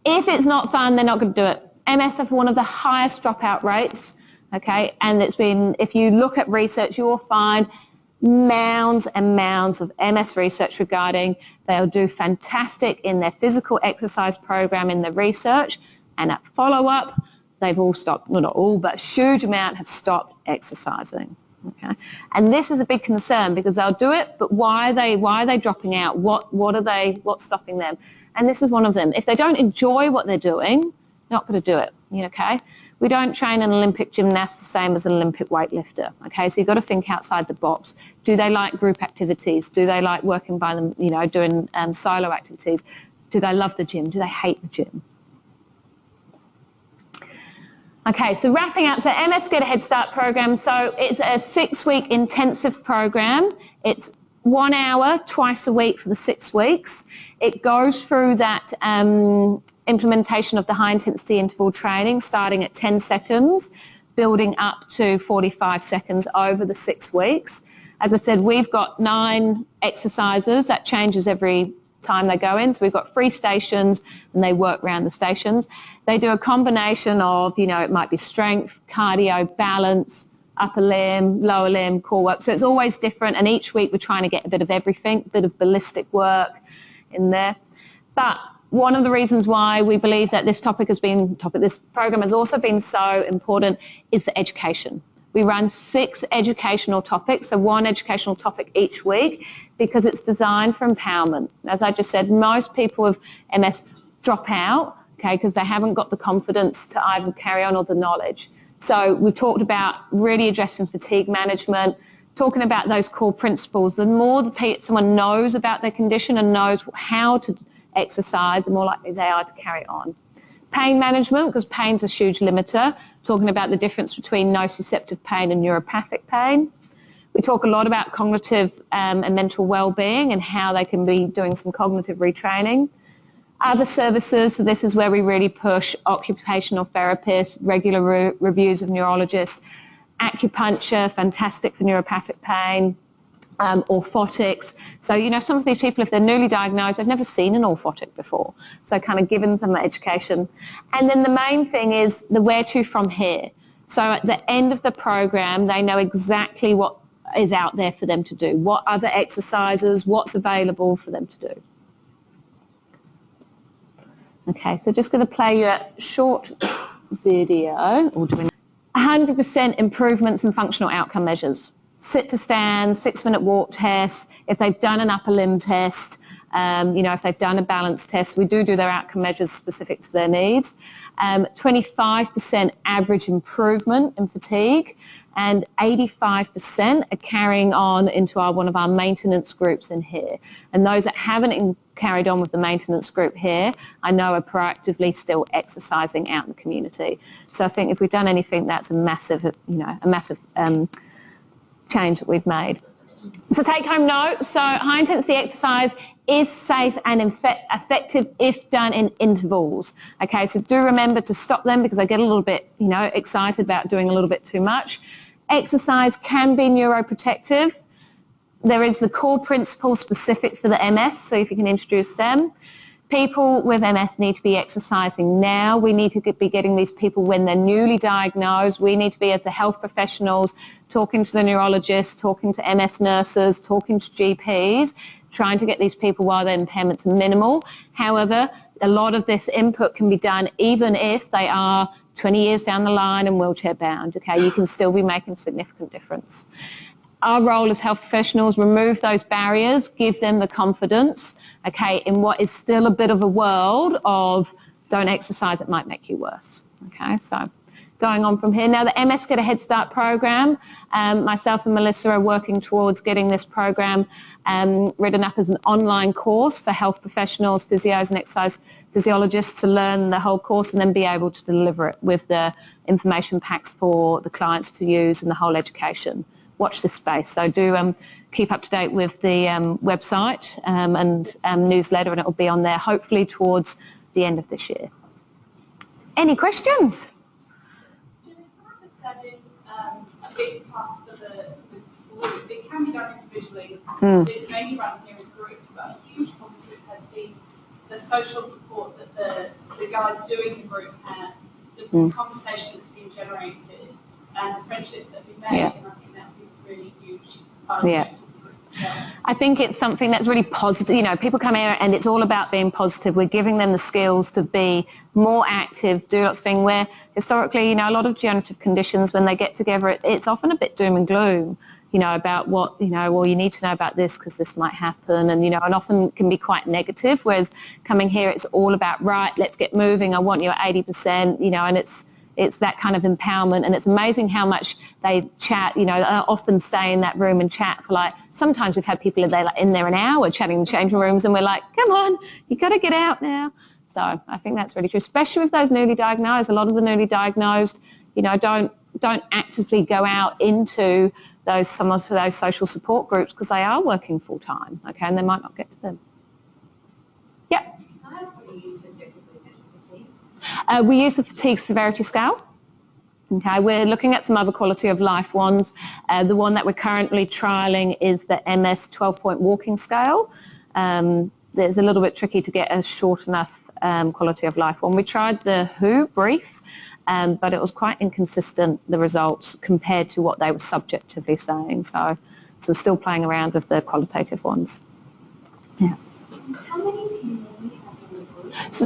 If it's not fun, they're not going to do it. MS have one of the highest dropout rates, okay? And it's been, if you look at research, you will find mounds and mounds of MS research regarding they'll do fantastic in their physical exercise program in the research, and at follow-up they've all stopped, well, not all, but a huge amount have stopped exercising. Okay, and this is a big concern because they'll do it, but why are they dropping out? What's stopping them? And this is one of them. If they don't enjoy what they're doing, they're not going to do it. Okay. We don't train an Olympic gymnast the same as an Olympic weightlifter, okay? So you've got to think outside the box. Do they like group activities? Do they like working by them, doing solo activities? Do they love the gym? Do they hate the gym? Okay, so wrapping up, so MS Get a Head Start program. So it's a 6-week intensive program. It's 1 hour twice a week for the 6 weeks. It goes through that implementation of the high-intensity interval training, starting at 10 seconds, building up to 45 seconds over the 6 weeks. As I said, we've got 9 exercises. That changes every time they go in. So we've got 3 stations, and they work around the stations. They do a combination of, it might be strength, cardio, balance, upper limb, lower limb, core work. So it's always different, and each week we're trying to get a bit of everything, a bit of ballistic work in there. But one of the reasons why we believe that this program has also been so important is the education. We run 6 educational topics, so 1 educational topic each week, because it's designed for empowerment. As I just said, most people with MS drop out, okay, because they haven't got the confidence to either carry on or the knowledge. So we've talked about really addressing fatigue management, talking about those core principles. The more someone knows about their condition and knows how to exercise, the more likely they are to carry on. Pain management, because pain's a huge limiter, talking about the difference between nociceptive pain and neuropathic pain. We talk a lot about cognitive and mental well-being and how they can be doing some cognitive retraining. Other services, so this is where we really push occupational therapists, regular reviews of neurologists, acupuncture, fantastic for neuropathic pain, orthotics. So, some of these people, if they're newly diagnosed, they've never seen an orthotic before. So kind of giving them the education. And then the main thing is the where to from here. So at the end of the program, they know exactly what is out there for them to do, what other exercises, what's available for them to do. Okay, so just going to play you a short video. 100% improvements in functional outcome measures. Sit to stand, 6-minute walk test, if they've done an upper limb test, if they've done a balance test, we do their outcome measures specific to their needs. 25% average improvement in fatigue, and 85% are carrying on into one of our maintenance groups in here. And those that haven't carried on with the maintenance group here, I know are proactively still exercising out in the community. So I think if we've done anything, that's a massive change that we've made. So take home note, so high intensity exercise is safe and effective if done in intervals. Okay, so do remember to stop them because I get a little bit, excited about doing a little bit too much. Exercise can be neuroprotective. There is the core principle specific for the MS, so if you can introduce them. People with MS need to be exercising now. We need to be getting these people when they're newly diagnosed. We need to be, as the health professionals, talking to the neurologists, talking to MS nurses, talking to GPs, trying to get these people while their impairments are minimal. However, a lot of this input can be done even if they are 20 years down the line and wheelchair bound. Okay, you can still be making a significant difference. Our role as health professionals, remove those barriers, give them the confidence, okay, in what is still a bit of a world of don't exercise, it might make you worse. Okay, so going on from here. Now the MS Get a Head Start program, myself and Melissa are working towards getting this program written up as an online course for health professionals, physios and exercise physiologists to learn the whole course and then be able to deliver it with the information packs for the clients to use and the whole education. Watch this space. So do keep up to date with the website and newsletter, and it will be on there hopefully towards the end of this year. Any questions? Can I just add in a big plus for the group? It can be done individually. It's mainly run here as groups, but a huge positive has been the social support that the guys doing the group have, the conversation that's been generated, and the friendships that we've made, and I think that's been really huge side effect of the group as well. I think it's something that's really positive. People come here and it's all about being positive. We're giving them the skills to be more active, do lots of things where historically, a lot of degenerative conditions, when they get together, it's often a bit doom and gloom, about what, well, you need to know about this because this might happen, and often can be quite negative, whereas coming here, it's all about, right, let's get moving, I want you at 80%, and it's that kind of empowerment, and it's amazing how much they chat, often stay in that room and chat for sometimes we've had people in there an hour chatting in changing rooms, and we're like, come on, you got to get out now. So I think that's really true, especially with those newly diagnosed. A lot of the newly diagnosed, don't actively go out into some of those social support groups because they are working full time, okay, and they might not get to them. Yeah. Can I ask what you use to objectively measure fatigue? We use the fatigue severity scale. Okay, we're looking at some other quality of life ones. The one that we're currently trialling is the MS 12-point walking scale. It's a little bit tricky to get a short enough quality of life one. We tried the WHO brief, but it was quite inconsistent, the results, compared to what they were subjectively saying. So we're still playing around with the qualitative ones. Yeah. How many do you normally have in the group?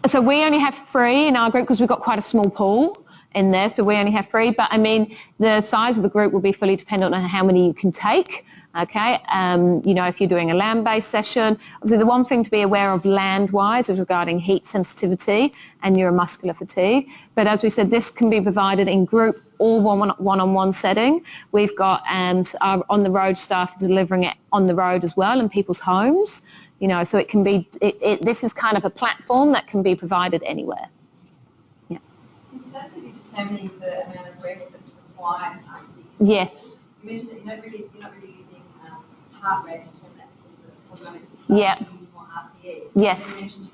So we only have 3 in our group because we've got quite a small pool in there, so we only have 3, but I mean the size of the group will be fully dependent on how many you can take, okay. If you're doing a land-based session, obviously the one thing to be aware of land-wise is regarding heat sensitivity and neuromuscular fatigue, but as we said, this can be provided in group or one-on-one setting. We've got our on-the-road staff delivering it on the road as well in people's homes, so it can be, this is kind of a platform that can be provided anywhere. In terms of you determining the amount of rest that's required, Yes. you mentioned that you're not really using heart rate to determine that because the hormone is using more RPE. Yes. You mentioned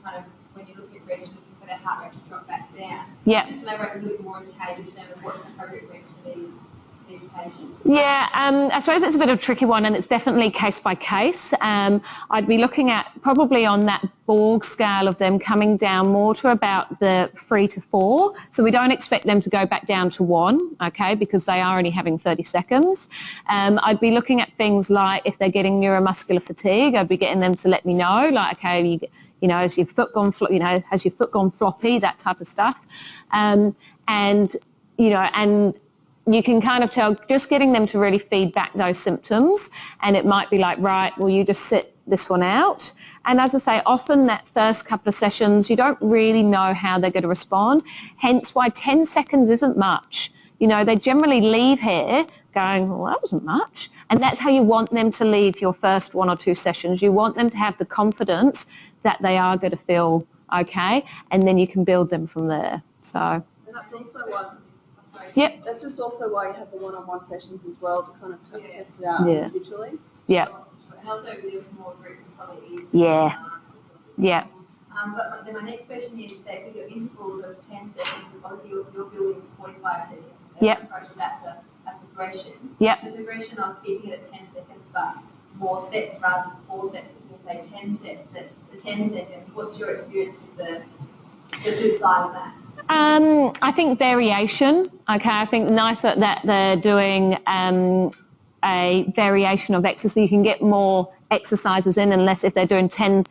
when you look at rest, you're looking for that heart rate to drop back down. Yeah. Just elaborate a little bit more into how you determine what's an appropriate rest for these patients. Yeah, I suppose it's a bit of a tricky one, and it's definitely case by case. I'd be looking at probably on that Borg scale of them coming down more to about the 3 to 4. So we don't expect them to go back down to 1, okay, because they are only having 30 seconds. I'd be looking at things like if they're getting neuromuscular fatigue, I'd be getting them to let me know, like, okay, has your foot gone, has your foot gone floppy, that type of stuff, and you can kind of tell just getting them to really feed back those symptoms, and it might be like, right, well, you just sit this one out. And as I say, often that first couple of sessions, you don't really know how they're going to respond, hence why 10 seconds isn't much. They generally leave here going, well, that wasn't much. And that's how you want them to leave your first 1 or 2 sessions. You want them to have the confidence that they are going to feel okay, and then you can build them from there. So. And that's also one. Yep. That's just also why you have the one-on-one sessions as well, to kind of test it out Yeah. individually. Yeah. And also with your small groups, it's probably easier. Yeah. Yeah. But then my next question is that with your intervals of 10 seconds, obviously you're building to 45 seconds. And Yep. approach that's a progression. Yep. The progression of keeping it at 10 seconds, but more sets rather than 4 sets, but you can say 10 sets at the 10 seconds. What's your experience with the flip side of that? I think variation. Okay, I think nice that they're doing a variation of exercise. You can get more exercises in, unless if they're doing 10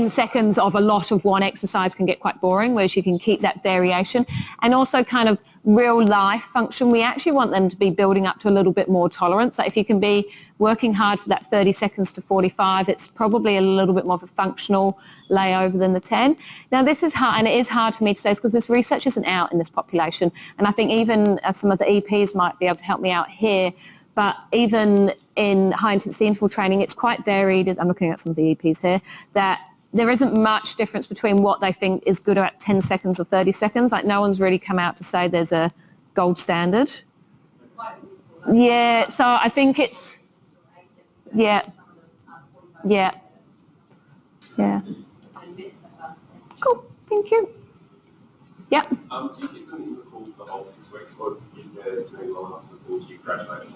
seconds of a lot of one exercise can get quite boring, whereas you can keep that variation. And also kind of real life function, we actually want them to be building up to a little bit more tolerance. Like if you can be working hard for that 30 seconds to 45, it's probably a little bit more of a functional layover than the 10. Now this is hard, and it is hard for me to say because this research isn't out in this population, and I think even some of the EPs might be able to help me out here. But even in high-intensity interval training, it's quite varied. I'm looking at some of the EPs here, that there isn't much difference between what they think is good at 10 seconds or 30 seconds. Like no one's really come out to say there's a gold standard. Yeah, so I think it's, yeah, yeah, yeah. Cool, thank you. Yep. Do you keep them in the pool for the whole 6 weeks, or if they're doing well enough in the pool, do you graduate?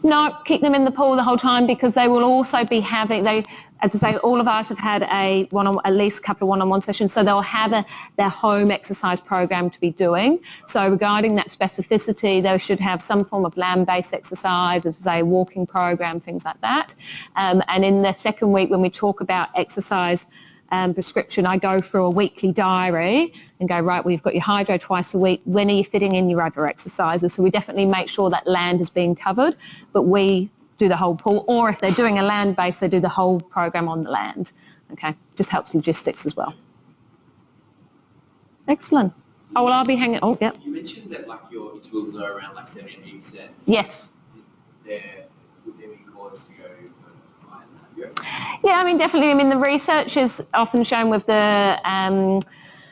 No, keep them in the pool the whole time, because they will also be having, as I say, all of us have had at least a couple of one-on-one sessions, so they'll have their home exercise program to be doing. So regarding that specificity, they should have some form of land-based exercise, as I say, walking program, things like that. And in the second week, when we talk about exercise prescription, I go through a weekly diary and go, right, well, you've got your hydro twice a week. When are you fitting in your other exercises? So we definitely make sure that land is being covered, but we do the whole pool. Or if they're doing a land base, they do the whole program on the land. Okay, just helps logistics as well. Excellent. Oh, well, I'll be hanging. Oh, yeah. You mentioned that like your intervals are around like 70 and 80%. Yes. Would there be cause to go higher than that? Yeah, I mean, definitely. I mean, the research is often shown with the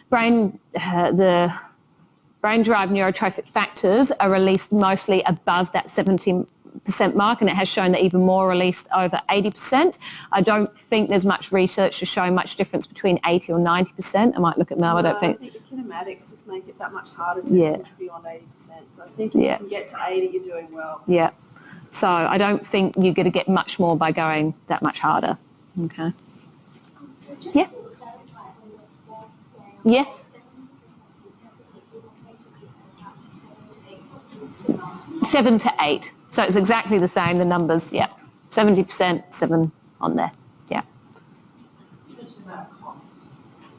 brain-derived neurotrophic factors are released mostly above that 70% mark, and it has shown that even more released over 80%. I don't think there's much research to show much difference between 80 or 90%. I might look at Mel, I don't think. I think the kinematics just make it that much harder to push beyond 80%. So I think if you can get to 80, you're doing well. Yeah. So I don't think you're going to get much more by going that much harder. Okay. So just Yeah. to clarify on the first scale, Yes. 70% intensity is okay to be about 7 to 8 to 9. 7 to 8. So it's exactly the same, the numbers, yeah. 70%, 7 on there, yeah. You mentioned about cost.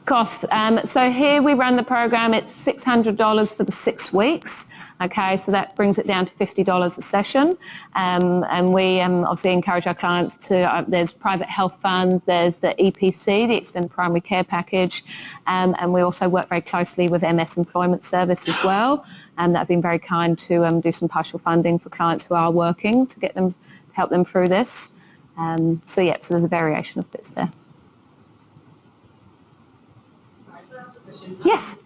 Cost. So here we run the program, it's $600 for the 6 weeks. Okay, so that brings it down to $50 a session. And we obviously encourage our clients to, there's private health funds, there's the EPC, the Extended Primary Care Package, and we also work very closely with MS Employment Service as well, and that have been very kind to do some partial funding for clients who are working to get them, to help them through this. So yeah, so there's a variation of bits there. Sorry, can I ask a question? Yes.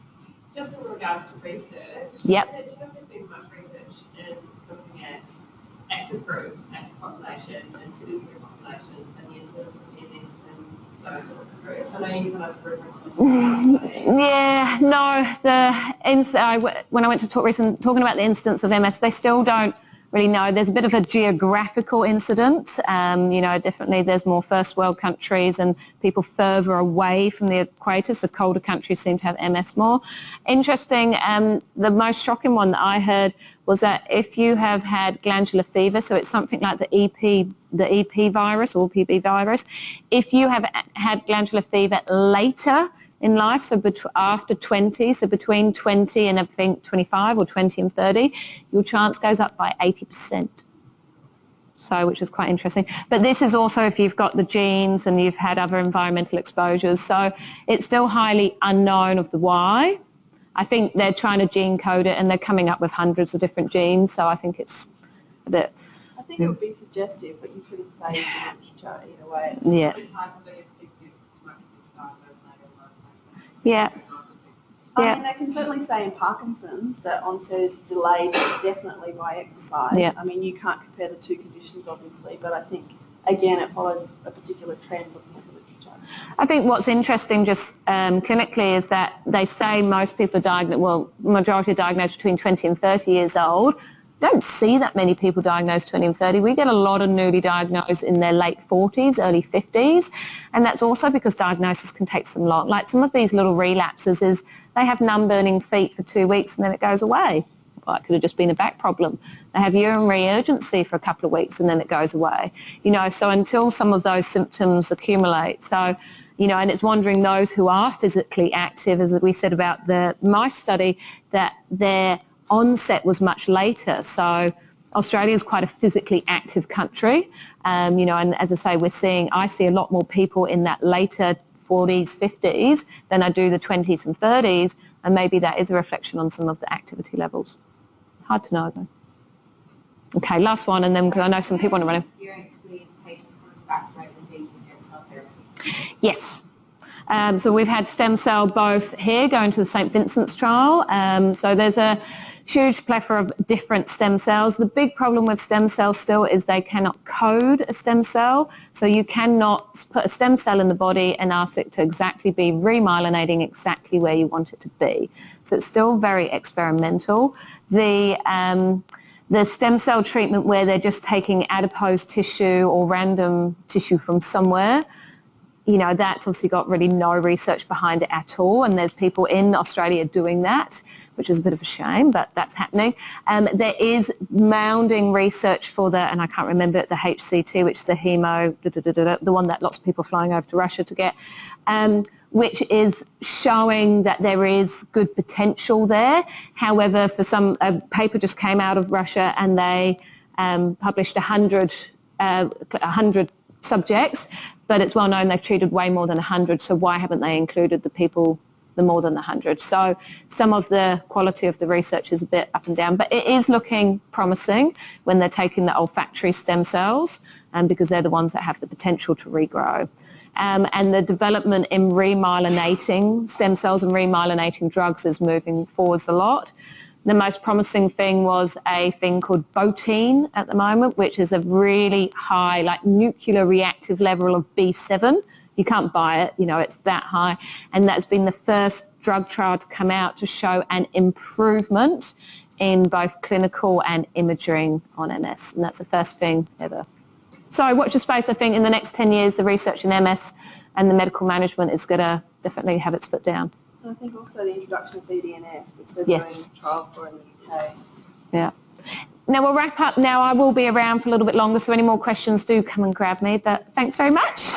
Just in regards to research, Yep. do you know if there's been much research in looking at active groups, active population, and sedentary populations, and the incidence of MS in those sorts of groups? I know you kind of referenced it. Yeah, no. When I went to talk recently, talking about the incidence of MS, they still don't really know. There's a bit of a geographical incident. Definitely there's more first world countries and people further away from the equator, so colder countries seem to have MS more. Interesting, the most shocking one that I heard was that if you have had glandular fever, so it's something like the EP virus or PB virus, if you have had glandular fever later in life, so after 20, so between 20 and I think 25 or 20 and 30, your chance goes up by 80%. So, which is quite interesting. But this is also if you've got the genes and you've had other environmental exposures. So it's still highly unknown of the why. I think they're trying to gene code it and they're coming up with hundreds of different genes. So I think it's a bit... I think it would be suggestive, but you couldn't say either way. Yeah. Yeah. I mean, they can certainly say in Parkinson's that onset is delayed definitely by exercise. Yeah. I mean, you can't compare the two conditions, obviously, but I think, again, it follows a particular trend looking at the literature. I think what's interesting just clinically is that they say most people are diagnosed, well, majority are diagnosed between 20 and 30 years old. Don't see that many people diagnosed 20 and 30. We get a lot of newly diagnosed in their late 40s, early 50s, and that's also because diagnosis can take some long. Like some of these little relapses is they have numb burning feet for 2 weeks and then it goes away. Well, it could have just been a back problem. They have urinary urgency for a couple of weeks and then it goes away. You know, so until some of those symptoms accumulate. So, you know, and it's wondering those who are physically active, as we said about the mice study, that their onset was much later. So Australia is quite a physically active country, you know, and as I say, I see a lot more people in that later 40s, 50s than I do the 20s and 30s, and maybe that is a reflection on some of the activity levels. Hard to know though. Okay, last one, and then because I know some people want to run. Experience with patients coming back from overseas with stem cell therapy? Yes. So we've had stem cell both here going to the St. Vincent's trial. So there's a huge plethora of different stem cells. The big problem with stem cells still is they cannot code a stem cell. So you cannot put a stem cell in the body and ask it to exactly be remyelinating exactly where you want it to be. So it's still very experimental. The stem cell treatment where they're just taking adipose tissue or random tissue from somewhere, you know, that's obviously got really no research behind it at all, and there's people in Australia doing that, which is a bit of a shame, but that's happening. There is mounding research for and I can't remember it, the HCT, which is the the one that lots of people flying over to Russia to get, which is showing that there is good potential there. However, a paper just came out of Russia and they published 100 subjects, but it's well known they've treated way more than 100, so why haven't they included the more than 100? So some of the quality of the research is a bit up and down, but it is looking promising when they're taking the olfactory stem cells, because they're the ones that have the potential to regrow. And the development in remyelinating stem cells and remyelinating drugs is moving forwards a lot. The most promising thing was a thing called botine at the moment, which is a really high, like nuclear reactive level of B7. You can't buy it, you know, it's that high. And that's been the first drug trial to come out to show an improvement in both clinical and imaging on MS. And that's the first thing ever. So watch your space. I think in the next 10 years, the research in MS and the medical management is going to definitely have its foot down. And I think also the introduction of BDNF, which they're Yes. doing trials for in the UK. Yeah. Now we'll wrap up now. I will be around for a little bit longer, so any more questions do come and grab me, but thanks very much.